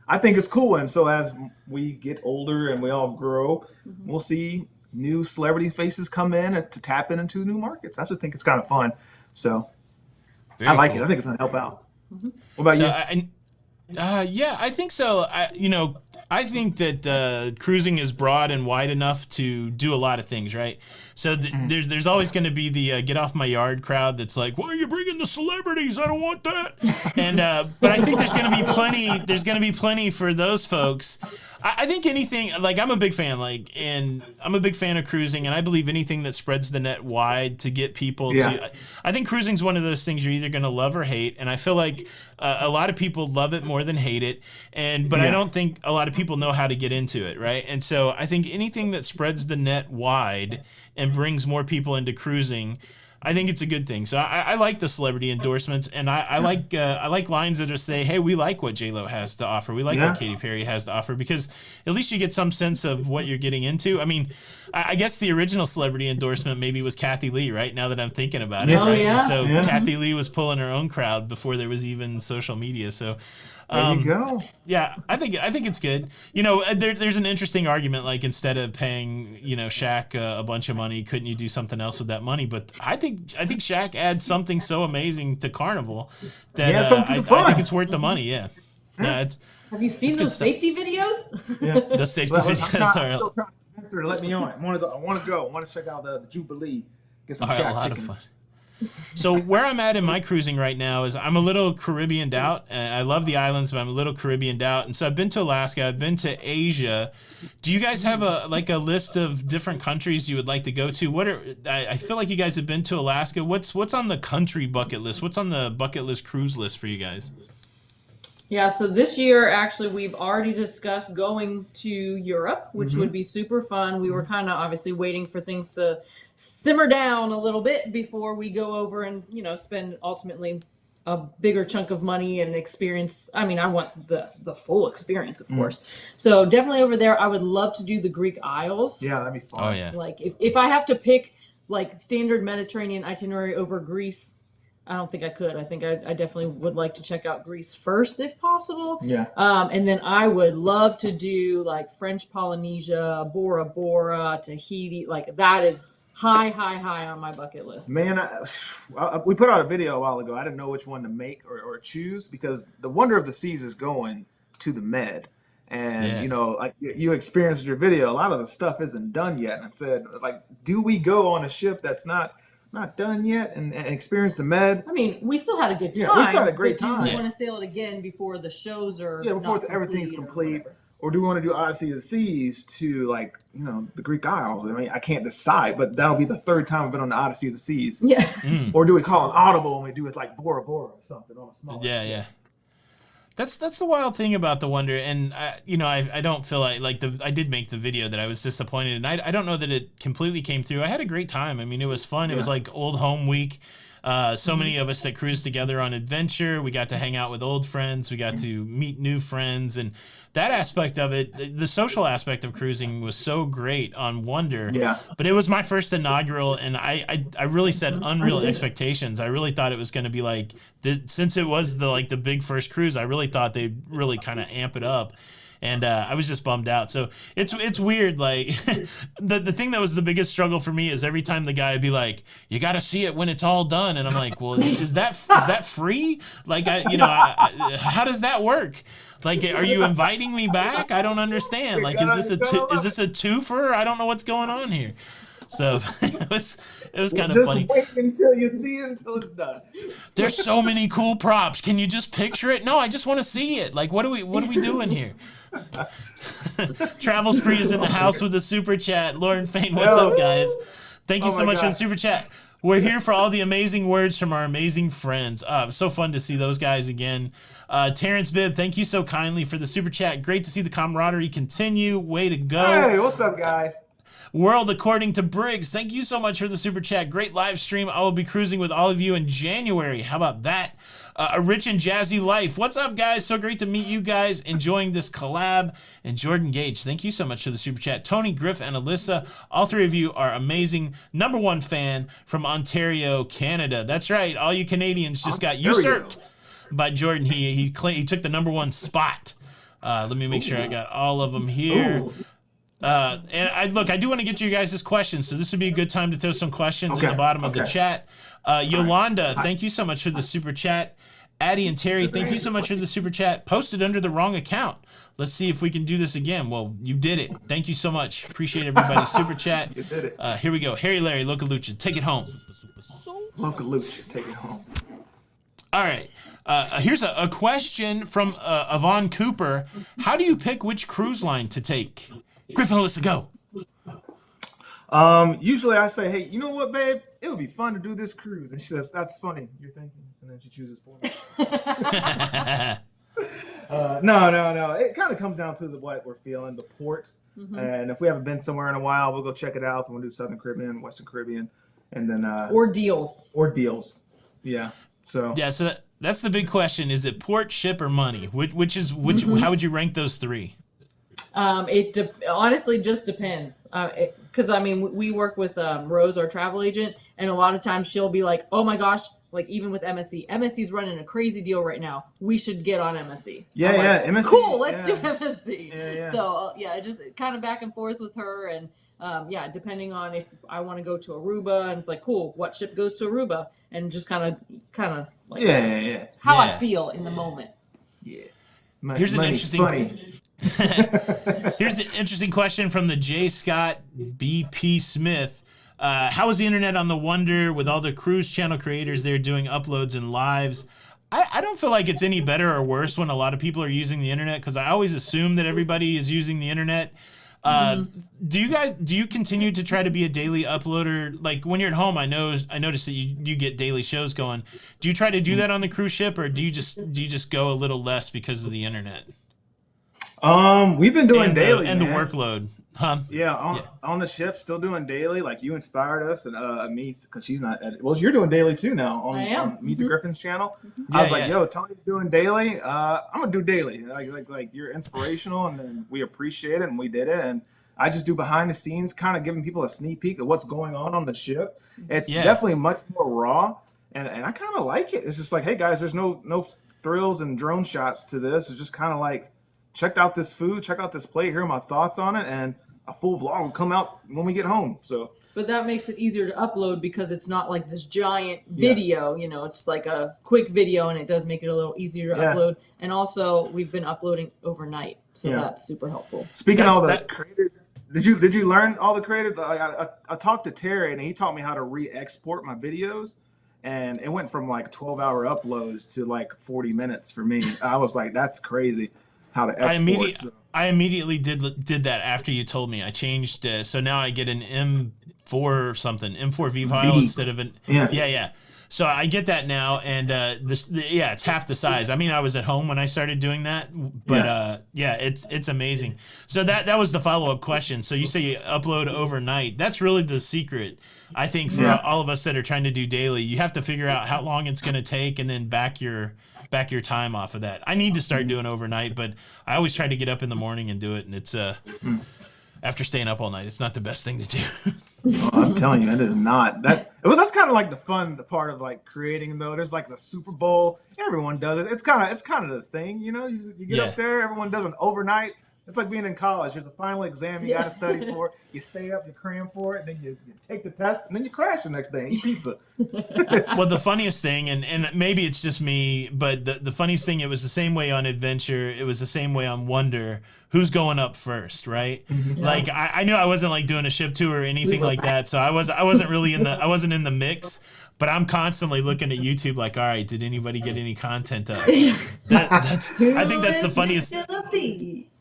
B: I think it's cool. And so as we get older and we all grow, we'll see new celebrity faces come in to tap into new markets. I just think it's kind of fun. So I like it. I think it's going to help out. What about you?
A: Yeah, I think so. I think that cruising is broad and wide enough to do a lot of things, right? So there's always going to be the get off my yard crowd that's like, why are you bringing the celebrities? I don't want that. And but I think there's going to be plenty. There's going to be plenty for those folks. I think anything, like, I'm a big fan, and I'm a big fan of cruising, and I believe anything that spreads the net wide to get people to. I think cruising's one of those things you're either going to love or hate, and I feel like a lot of people love it more than hate it, but I don't think a lot of people know how to get into it, right? And so I think anything that spreads the net wide and brings more people into cruising, I think it's a good thing. So I like the celebrity endorsements, and I like lines that just say, hey, we like what J-Lo has to offer. We like what Katy Perry has to offer, because at least you get some sense of what you're getting into. I mean, I guess the original celebrity endorsement maybe was Kathy Lee, right? Now that I'm thinking about it. Right?
C: Yeah.
A: And so Kathy Lee was pulling her own crowd before there was even social media. So
B: there you go.
A: Yeah, I think it's good. You know, there's an interesting argument, like, instead of paying, Shaq a bunch of money, couldn't you do something else with that money? But I think Shaq adds something so amazing to Carnival that I think it's worth the money. Yeah. Have
C: you seen those safety videos?
B: Yeah,
A: the safety videos are.
B: Still trying to convince her to let me on. I want to go. I want to check out the Jubilee. Get some Shaq
A: a lot
B: chicken.
A: of fun. So where I'm at in my cruising right now is I'm a little Caribbeaned out. I love the islands, but I'm a little Caribbeaned out. And so I've been to Alaska. I've been to Asia. Do you guys have a list of different countries you would like to go to? I feel like you guys have been to Alaska. What's on the country bucket list? What's on the bucket list cruise list for you guys?
C: Yeah, so this year, actually, we've already discussed going to Europe, which would be super fun. We were kind of obviously waiting for things to simmer down a little bit before we go over and, spend ultimately a bigger chunk of money and experience. I mean, I want the full experience, of course. So definitely over there, I would love to do the Greek Isles.
B: Yeah, that'd be fun.
A: Oh, yeah.
C: Like, if I have to pick, like, standard Mediterranean itinerary over Greece, I don't think I could. I think I definitely would like to check out Greece first, if possible.
B: Yeah.
C: And then I would love to do, like, French Polynesia, Bora Bora, Tahiti. Like, that is high on my bucket list.
B: Man, we put out a video a while ago. I didn't know which one to make or choose, because the Wonder of the Seas is going to the Med. And, like you experienced your video, a lot of the stuff isn't done yet. And I said, like, do we go on a ship that's not done yet and experience the Med?
C: I mean, we still had a good time.
B: Yeah, we still had a great time.
C: Do you want to sail it again before the shows are
B: before everything's complete? Or do we want to do Odyssey of the Seas to, like, the Greek Isles? I mean, I can't decide, but that'll be the third time I've been on the Odyssey of the Seas.
C: Yeah.
B: Or do we call an audible and we do it like Bora Bora or something on a small ship?
A: Yeah. That's the wild thing about the Wonder, and I don't feel like I did make the video that I was disappointed, and I don't know that it completely came through. I had a great time. I mean, it was fun. It was like old home week. So many of us that cruised together on adventure. We got to hang out with old friends. We got to meet new friends, and that aspect of it, the social aspect of cruising, was so great on Wonder.
B: Yeah.
A: But it was my first inaugural, and I really set unreal expectations. I really thought it was going to be like, since it was the big first cruise, I really thought they'd really kind of amp it up. And I was just bummed out. So it's weird. Like, the thing that was the biggest struggle for me is every time the guy would be like, "You got to see it when it's all done," and I'm like, "Well, is that free? Like, how does that work? Like, are you inviting me back? I don't understand. Like, is this a twofer? I don't know what's going on here." So it was kind of
B: just
A: funny.
B: wait until you see it until it's done.
A: There's so many cool props. Can you just picture it? No, I just want to see it. Like, what are we doing here? Travel Spree is in the house with a super chat. Lauren Fain, what's up, guys? Thank you so much for the super chat. We're here for all the amazing words from our amazing friends. It was so fun to see those guys again. Terrence Bibb, thank you so kindly for the super chat. Great to see the camaraderie continue. Way to go.
B: Hey, what's up, guys?
A: World According to Briggs, thank you so much for the super chat. Great live stream. I will be cruising with all of you in January. How about that? A Rich and Jazzy Life. What's up, guys? So great to meet you guys. Enjoying this collab. And Jordan Gage, thank you so much for the super chat. Tony, Griff, and Alyssa, all three of you are amazing. #1 fan from Ontario, Canada. That's right. All you Canadians just got usurped by Jordan. He took the #1 spot. Let me make sure I got all of them here. And I do want to get to you guys' questions, so this would be a good time to throw some questions at the bottom of the chat. Yolanda, thank you so much for the super chat. Addie and Terry, thank you so much for the super chat. Posted under the wrong account. Let's see if we can do this again. Well, you did it. Thank you so much. Appreciate everybody's super chat.
B: You did it.
A: Here we go. Harry Larry, Loca Lucha, take it home.
B: Loca Lucha, take it home.
A: All right. Here's a question from Yvonne Cooper. How do you pick which cruise line to take? Griff and Alyssa, go.
B: Usually I say, hey, you know what, babe? It would be fun to do this cruise. And she says, that's funny, you're thinking. And then she chooses for me. No. It kind of comes down to what we're feeling, the port. And if we haven't been somewhere in a while, we'll go check it out. If we want to do Southern Caribbean, Western Caribbean, and then
C: or deals.
B: Yeah. So
A: that's the big question. Is it port, ship, or money? Which how would you rank those three?
C: It honestly just depends. Because we work with Rose, our travel agent, and a lot of times she'll be like, "Oh my gosh!" Like even with MSC's running a crazy deal right now. We should get on MSC.
B: Yeah, MSC.
C: Cool, let's do MSC.
B: Yeah.
C: So just kind of back and forth with her, and depending on if I want to go to Aruba, and it's like, cool, what ship goes to Aruba, and just kind of like how I feel in the moment.
B: Yeah.
A: Here's an interesting.
B: Funny.
A: Here's an interesting question from the J. Scott BP Smith. How is the internet on the Wonder with all the cruise channel creators there doing uploads and lives? I don't feel like it's any better or worse when a lot of people are using the internet, because I always assume that everybody is using the internet. Do you continue to try to be a daily uploader? Like when you're at home, I noticed that you get daily shows going. Do you try to do that on the cruise ship, or do you just go a little less because of the internet?
B: We've been doing daily,
A: and the workload.
B: On the ship, still doing daily. Like you inspired us, and me, because she's not. You're doing daily too now on Meet the Griffins channel. I was like, yo, Tony's doing daily. I'm gonna do daily. Like you're inspirational, and then we appreciate it, and we did it. And I just do behind the scenes, kind of giving people a sneak peek of what's going on the ship. It's definitely much more raw, and I kind of like it. It's just like, hey guys, there's no thrills and drone shots to this. It's just kind of like, check out this food, check out this plate, here are my thoughts on it, and a full vlog will come out when we get home. But
C: that makes it easier to upload because it's not like this giant video, it's like a quick video, and it does make it a little easier to upload. And also, we've been uploading overnight, so that's super helpful.
B: Speaking of all the creators, did you learn all the creators? I talked to Terry, and he taught me how to re-export my videos. And it went from like 12-hour uploads to like 40 minutes for me. I was like, that's crazy. How to export.
A: I immediately did that after you told me. I changed, so now I get an M4 or something, M4V file instead of an So I get that now, and it's half the size. I mean, I was at home when I started doing that, but it's amazing. So that was the follow-up question. So you say you upload overnight. That's really the secret, I think, for all of us that are trying to do daily. You have to figure out how long it's going to take, and then back your time off of that. I need to start doing overnight, but I always try to get up in the morning and do it, and it's after staying up all night, it's not the best thing to do.
B: I'm telling you, it is not. That's kind of like the fun part of like creating, though. There's like the Super Bowl. Everyone does it. It's kind of the thing, you get up there. Everyone does an overnight It's like being in college. There's a final exam you got to study for. You stay up, you cram for it, and then you take the test, and then you crash the next day and eat pizza.
A: Well, the funniest thing, and maybe it's just me, but the funniest thing, it was the same way on Adventure. It was the same way on Wonder. Who's going up first, right? Mm-hmm. Like I knew I wasn't like doing a ship tour or anything like that, so I wasn't really I wasn't in the mix. But I'm constantly looking at YouTube like, all right, did anybody get any content up? I think that's the funniest.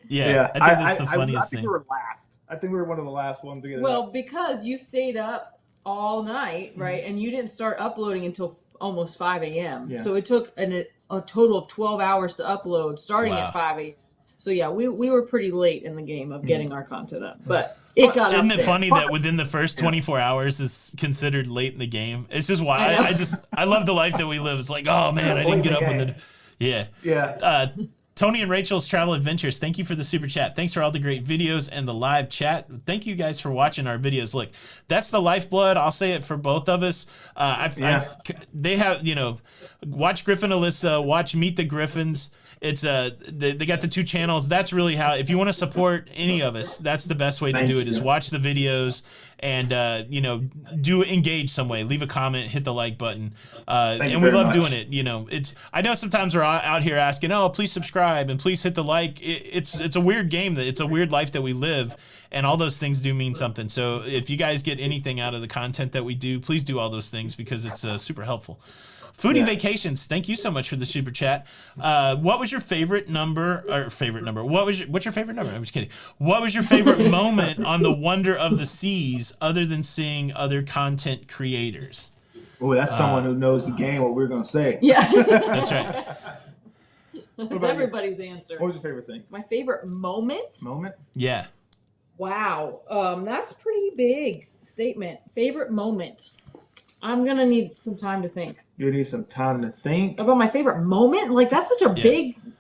A: Yeah, I think that's the funniest thing.
B: I think we were last. I think we were one of the last ones to get it
C: up. Because you stayed up all night, right? And you didn't start uploading until almost 5 a.m. Yeah. So it took a total of 12 hours to upload, starting at 5 a.m. So yeah, we were pretty late in the game of getting our content up, but it got
A: Isn't it funny that within the first 24 hours is considered late in the game? It's just why I love the life that we live. It's like, oh man, I didn't get up when Tony and Rachel's Travel Adventures, thank you for the super chat. Thanks for all the great videos and the live chat. Thank you guys for watching our videos. Look, that's the lifeblood. I'll say it for both of us. They have, watch Griff and Alyssa, watch Meet the Griffins. It's they got the 2 channels. That's really how, if you want to support any of us, that's the best way to do it, is watch the videos and do engage some way. Leave a comment, hit the like button. And we love doing it. I know sometimes we're out here asking, oh, please subscribe and please hit the like. It's a weird game, it's a weird life that we live, and all those things do mean something. So if you guys get anything out of the content that we do, please do all those things because it's super helpful. Foodie Vacations, thank you so much for the super chat. What was your favorite number? What's your favorite number? I'm just kidding. What was your favorite moment on the Wonder of the Seas other than seeing other content creators?
B: Oh, that's someone who knows the game, what we're going to say.
C: Yeah.
A: That's right.
C: That's everybody's answer.
B: What was your favorite thing?
C: My favorite moment?
A: Yeah.
C: Wow. That's pretty big statement. Favorite moment. I'm going to need some time to think.
B: You need some time to think
C: about my favorite moment. Like, that's such a big thing.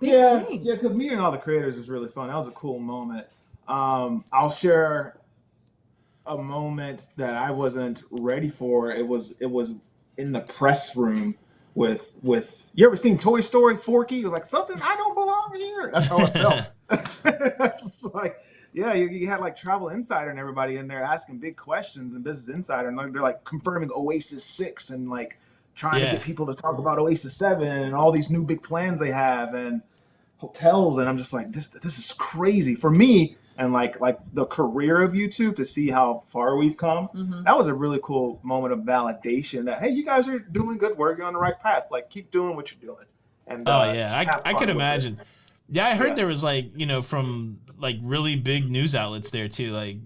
B: Yeah, because meeting all the creators is really fun. That was a cool moment. I'll share a moment that I wasn't ready for. It was in the press room with you ever seen Toy Story? Forky? It was like, something I don't belong here. That's how it felt. That's just like, yeah, you had like Travel Insider and everybody in there asking big questions, and Business Insider, and they're like confirming Oasis 6 and like trying to get people to talk about Oasis 7 and all these new big plans they have and hotels, and I'm just like, this is crazy for me. And like the career of YouTube, to see how far we've come, that was a really cool moment of validation that, hey, you guys are doing good work, you're on the right path, like keep doing what you're doing. And
A: I could imagine. Yeah, I heard there was like, from like really big news outlets there too, like,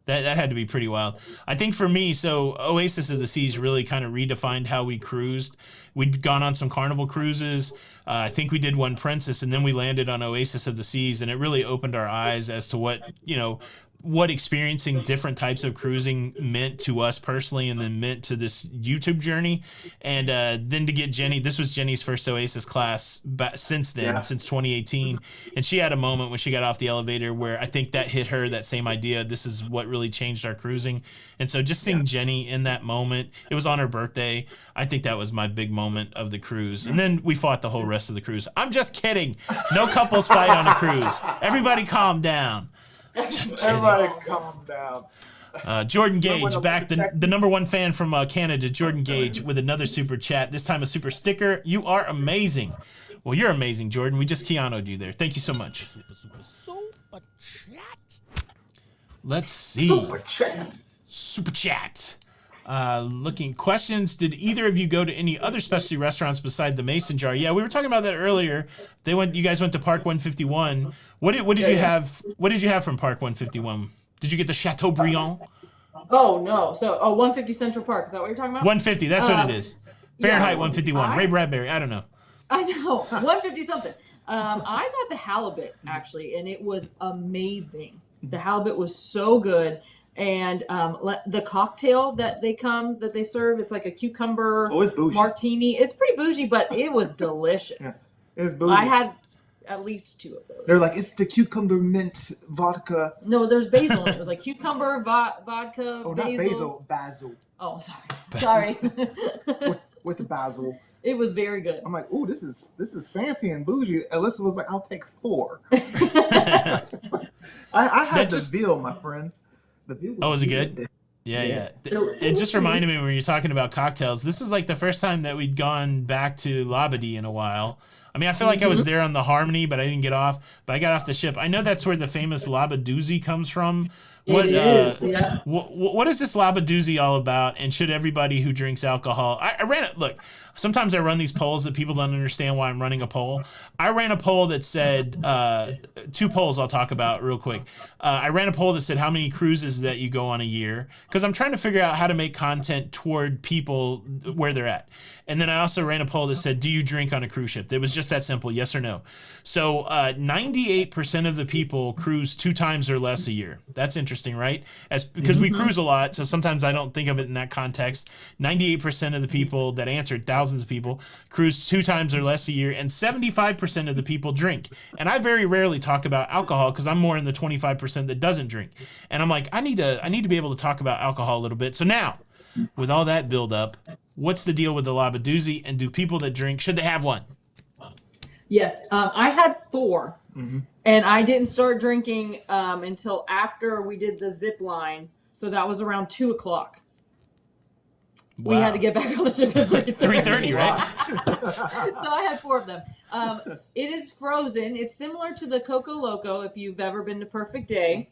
A: that had to be pretty wild. I think for me, so Oasis of the Seas really kind of redefined how we cruised. We'd gone on some Carnival cruises. I think we did one Princess, and then we landed on Oasis of the Seas, and it really opened our eyes as to what experiencing different types of cruising meant to us personally, and then meant to this YouTube journey. And then to get Jenny, this was Jenny's first Oasis class since 2018. And she had a moment when she got off the elevator where I think that hit her, that same idea. This is what really changed our cruising. And so just seeing Jenny in that moment, it was on her birthday. I think that was my big moment of the cruise. And then we fought the whole rest of the cruise. I'm just kidding. No couples fight on a cruise. Everybody calm down. Just kidding.
B: Everybody calm down.
A: Jordan Gage, back, the number one fan from Canada, Jordan Gage, with another super chat, this time a super sticker. You are amazing. Well, you're amazing, Jordan. We just Keanu'd you there. Thank you so much. Super chat. Let's see. Super chat. Looking questions. Did either of you go to any other specialty restaurants beside the Mason Jar? Yeah, we were talking about that earlier. You guys went to Park 151. What did you have? What did you have from Park 151? Did you get the Chateaubriand?
C: Oh no. So 150 Central Park. Is that what you're talking about?
A: 150. That's what it is. Fahrenheit 151. Ray Bradbury. I don't know.
C: I know. 150 something. I got the halibut actually, and it was amazing. The halibut was so good. And the cocktail that they serve, it's like a cucumber martini. It's pretty bougie, but it was delicious.
B: It was bougie.
C: I had at least 2 of those.
B: They're like, it's the cucumber mint vodka.
C: No, there's basil in it. It was like cucumber vodka.
B: Oh, basil. Not basil, basil.
C: Oh, sorry.
B: with the basil.
C: It was very good.
B: I'm like, ooh, this is fancy and bougie. Alyssa was like, I'll take 4. I had the veal, my friends. The veal was
A: it good? Yeah. It just reminded me when you're talking about cocktails. This is like the first time that we'd gone back to Labadee in a while. I mean, I feel like I was there on the Harmony, but I didn't get off. But I got off the ship. I know that's where the famous Labadoozy comes from. What is this Labadoozy all about? And should everybody who drinks alcohol? I ran it. Look, sometimes I run these polls that people don't understand why I'm running a poll. I ran a poll that said 2 polls I'll talk about real quick. I ran a poll that said how many cruises that you go on a year, because I'm trying to figure out how to make content toward people where they're at. And then I also ran a poll that said, do you drink on a cruise ship? It was just that simple, yes or no. So 98% of the people cruise 2 times or less a year. That's interesting, right? Because we cruise a lot, so sometimes I don't think of it in that context. 98% of the people that answered, thousands of people, cruise 2 times or less a year, and 75% of the people drink. And I very rarely talk about alcohol because I'm more in the 25% that doesn't drink. And I'm like, I need to be able to talk about alcohol a little bit. So now, with all that build up, what's the deal with the Labadoozy, and do people that drink, should they have one?
C: Yes, I had 4, and I didn't start drinking until after we did the zip line. So that was around 2:00. Wow. We had to get back on the ship at
A: 3:30, right?
C: So I had 4 of them. It is frozen. It's similar to the Coco Loco if you've ever been to Perfect Day,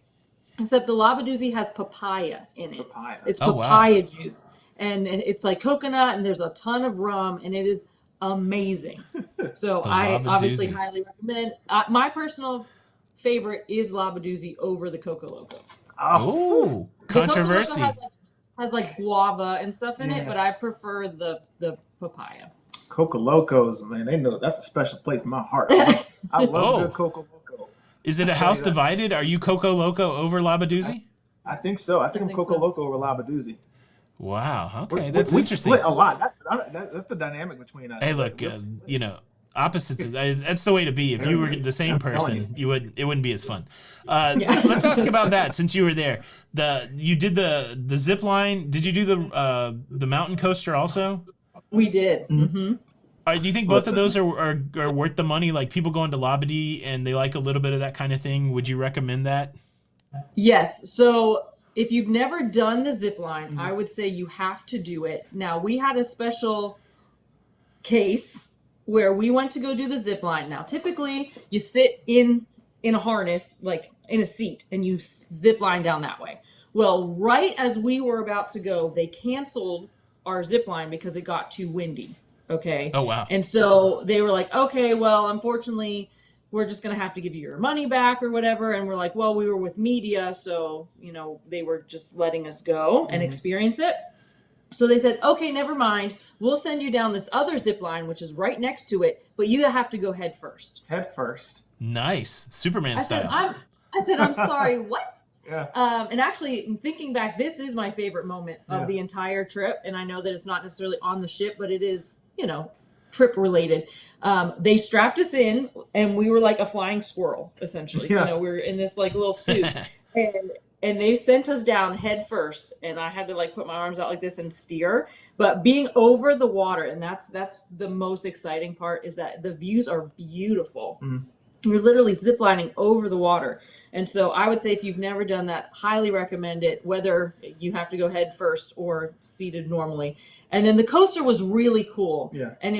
C: except the Labadoozy has papaya in it. It's papaya juice. And it's like coconut, and there's a ton of rum, and it is amazing. So I obviously highly recommend. My personal favorite is Labadoozy over the Coco Loco.
A: Oh, controversy.
C: The Coco Loco has like guava and stuff in it, but I prefer the papaya.
B: Coco Locos, man, they know that's a special place in my heart. I love good Coco Loco.
A: Is it a house divided? Are you Coco Loco over Labadoozy?
B: I think so. I think I'm Coco Loco over Labadoozy.
A: Wow. Okay, that's
B: we
A: interesting.
B: We split a lot. That's the dynamic between us.
A: Hey, look, opposites. That's the way to be. If you were the same person, it wouldn't be as fun. Let's ask about that since you were there. You did the zip line. Did you do the mountain coaster also?
C: We did. Mm-hmm.
A: Do you think both of those are worth the money? Like people going to Labadee and they like a little bit of that kind of thing. Would you recommend that?
C: Yes. So if you've never done the zip line, I would say you have to do it. Now, we had a special case where we went to go do the zip line. Now, typically you sit in a harness, like in a seat, and you zip line down that way. Well, right as we were about to go, they canceled our zip line because it got too windy. Okay.
A: Oh, wow.
C: And so they were like, okay, well, unfortunately, we're just going to have to give you your money back or whatever. And we're like, well, we were with media. So, they were just letting us go and experience it. So they said, okay, never mind. We'll send you down this other zip line, which is right next to it. But you have to go head first.
B: Head first.
A: Nice. Superman style.
C: I said, I'm sorry, what?
B: Yeah.
C: And actually, thinking back, this is my favorite moment of the entire trip. And I know that it's not necessarily on the ship, but it is, trip related. They strapped us in and we were like a flying squirrel, essentially. We were in this like little suit and they sent us down head first. And I had to like put my arms out like this and steer, but being over the water. And that's the most exciting part, is that the views are beautiful. You're literally ziplining over the water. And so I would say if you've never done that, highly recommend it, whether you have to go head first or seated normally. And then the coaster was really cool. Yeah. And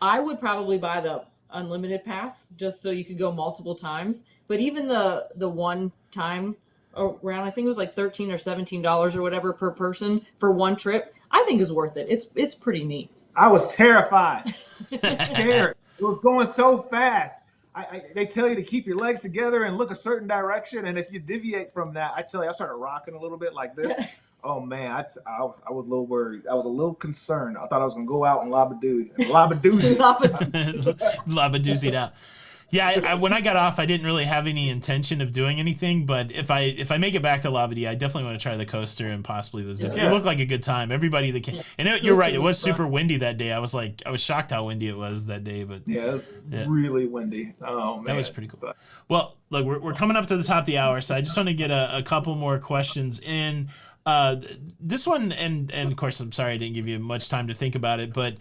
C: I would probably buy the unlimited pass just so you could go multiple times. But even the one time around, I think it was like $13 or $17 or whatever per person for one trip, I think is worth it. It's pretty neat.
B: I was terrified. Scared. It was going so fast. They tell you to keep your legs together and look a certain direction. And if you deviate from that, I tell you, I started rocking a little bit like this. Oh, man, I was a little worried. I was a little concerned. I thought I was going to go out and Labadoozy
A: it out. Yeah, when I got off, I didn't really have any intention of doing anything. But if I make it back to Labadee, I definitely want to try the coaster and possibly the zip. It looked like a good time. Everybody that came, and you're right, it was super windy that day. I was shocked how windy it was that day. But
B: it was really windy. Oh man,
A: that was pretty cool. Well, look, we're coming up to the top of the hour, so I just want to get a couple more questions in. This one, and of course, I'm sorry I didn't give you much time to think about it, but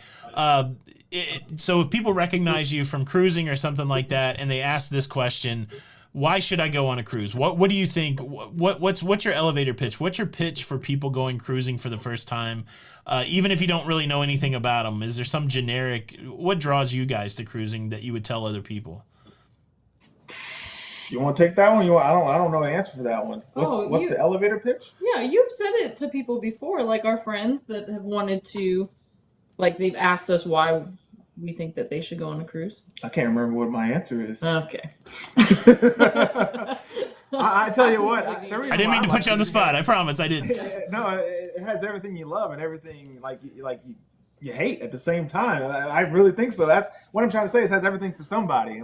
A: so if people recognize you from cruising or something like that, and they ask this question, why should I go on a cruise? What do you think? What's your elevator pitch? What's your pitch for people going cruising for the first time? Even if you don't really know anything about them, is there some generic? What draws you guys to cruising that you would tell other people?
B: You want to take that one? I don't know the answer for that one. What's the elevator pitch?
C: Yeah, you've said it to people before, like our friends that have wanted to, like they've asked us why we think that they should go on a cruise.
B: I can't remember what my answer is.
C: Okay.
B: I tell you what,
A: I didn't mean to put you on the spot. I promise I didn't.
B: No, it has everything you love and everything you hate at the same time. I really think so. That's what I'm trying to say. It has everything for somebody.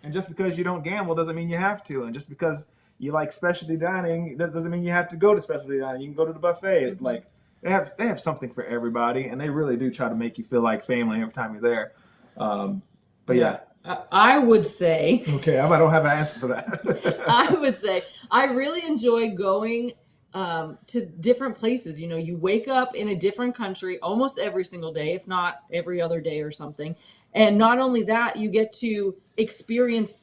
B: And just because you don't gamble doesn't mean you have to. And just because you like specialty dining, that doesn't mean you have to go to specialty dining. You can go to the buffet. Mm-hmm. Like they have something for everybody, and they really do try to make you feel like family every time you're there. But yeah.
C: I would say.
B: Okay, I don't have an answer for that.
C: I would say I really enjoy going to different places. You know, you wake up in a different country almost every single day, if not every other day or something. And not only that, you get to experience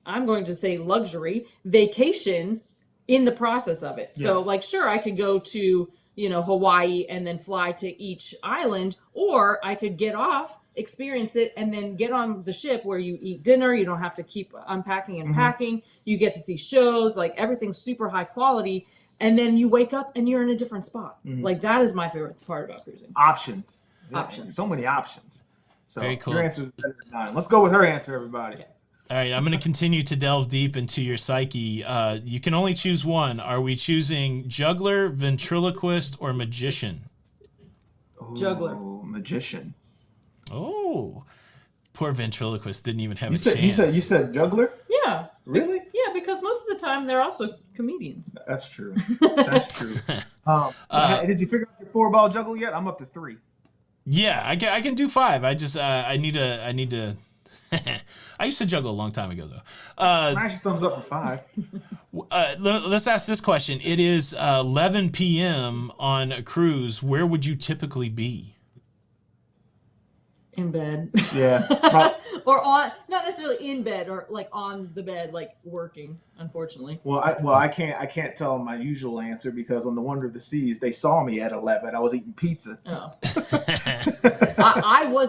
C: I'm going to say luxury vacation in the process of it. Yeah. So like, sure, I could go to, Hawaii and then fly to each island, or I could get off, experience it, and then get on the ship where you eat dinner. You don't have to keep unpacking and packing. You get to see shows, like everything's super high quality. And then you wake up and you're in a different spot. Mm-hmm. Like that is my favorite part about cruising.
B: Options.
C: Options.
B: So many options. So
A: very cool.
B: Your answer is better than mine. Let's go with her answer, everybody. Okay.
A: All right, I'm going to continue to delve deep into your psyche. You can only choose one. Are we choosing juggler, ventriloquist, or magician?
B: Ooh,
C: juggler.
B: Magician.
A: Oh, poor ventriloquist didn't even have a chance.
B: You said juggler?
C: Yeah.
B: Really?
C: Yeah, because most of the time they're also comedians.
B: That's true. That's true. Did you figure out your 4-ball juggle yet? I'm up to 3.
A: Yeah, I can do 5. I just I need to. I used to juggle a long time ago though.
B: Smash thumbs up for 5.
A: Let's ask this question. It is 11 p.m. on a cruise. Where would you typically be?
C: In bed.
B: Yeah.
C: Or not necessarily in bed, or like on the bed, like working, unfortunately.
B: I can't tell them my usual answer, because on the Wonder of the Seas they saw me at 11. I was eating pizza.
C: Oh.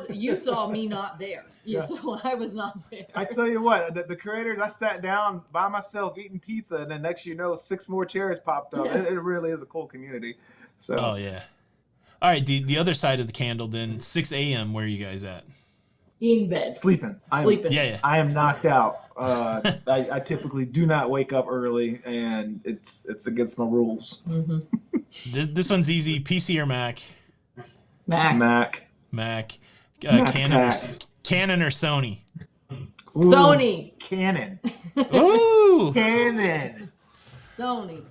C: You saw me not there. So I was not there.
B: I tell you what, the creators, I sat down by myself eating pizza, and then next 6 more chairs popped up. Yeah. It really is a cool community. So.
A: Oh yeah. All right, the other side of the candle then, 6 a.m., where are you guys at?
C: In bed.
B: Sleeping.
A: Yeah.
B: I am knocked out. I typically do not wake up early, and it's against my rules.
C: Mm-hmm.
A: This one's easy. PC or Mac?
B: Mac.
A: Canon or Sony?
C: Ooh, Sony.
B: Canon.
A: Ooh.
B: Canon.
C: Sony.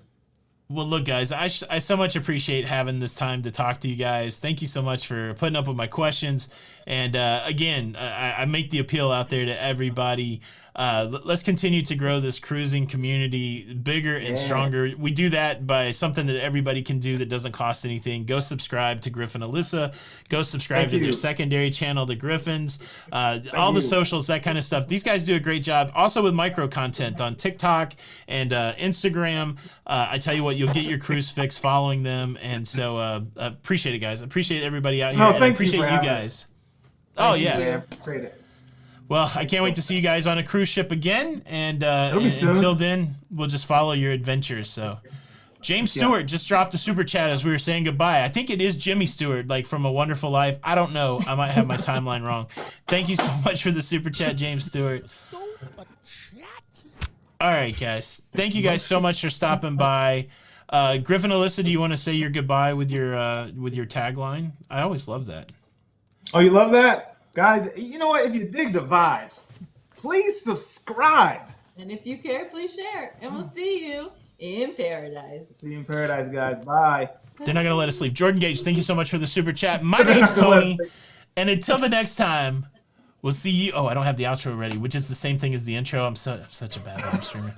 A: Well, look, guys, I so much appreciate having this time to talk to you guys. Thank you so much for putting up with my questions. And again, I make the appeal out there to everybody. Let's continue to grow this cruising community bigger and stronger. We do that by something that everybody can do that doesn't cost anything. Go subscribe to Griff and Alyssa. Go subscribe to their secondary channel, the Griffins. All the socials, that kind of stuff. These guys do a great job. Also with micro content on TikTok and Instagram. I tell you what, you'll get your cruise fix following them. And so appreciate it, guys. Appreciate everybody out here. And I appreciate you guys. Oh, yeah.
B: Appreciate it.
A: Well, I can't wait to see you guys on a cruise ship again, and until then, we'll just follow your adventures. So, James Stewart just dropped a super chat as we were saying goodbye. I think it is Jimmy Stewart, like from A Wonderful Life. I don't know. I might have my timeline wrong. Thank you so much for the super chat, James Stewart. All right, guys. Thank you guys so much for stopping by. Griff and Alyssa, do you want to say your goodbye with your tagline? I always love that.
B: Oh, you love that? Guys, you know what? If you dig the vibes, please subscribe.
C: And if you care, please share. And we'll see you in paradise.
B: See you in paradise, guys. Bye.
A: They're not going to let us leave. Jordan Gage, thank you so much for the super chat. My name's Tony. And until the next time, we'll see you. Oh, I don't have the outro ready, which is the same thing as the intro. I'm such a bad live streamer.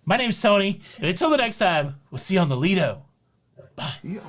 A: My name's Tony, and until the next time, we'll see you on the Lido. Bye.
B: See you.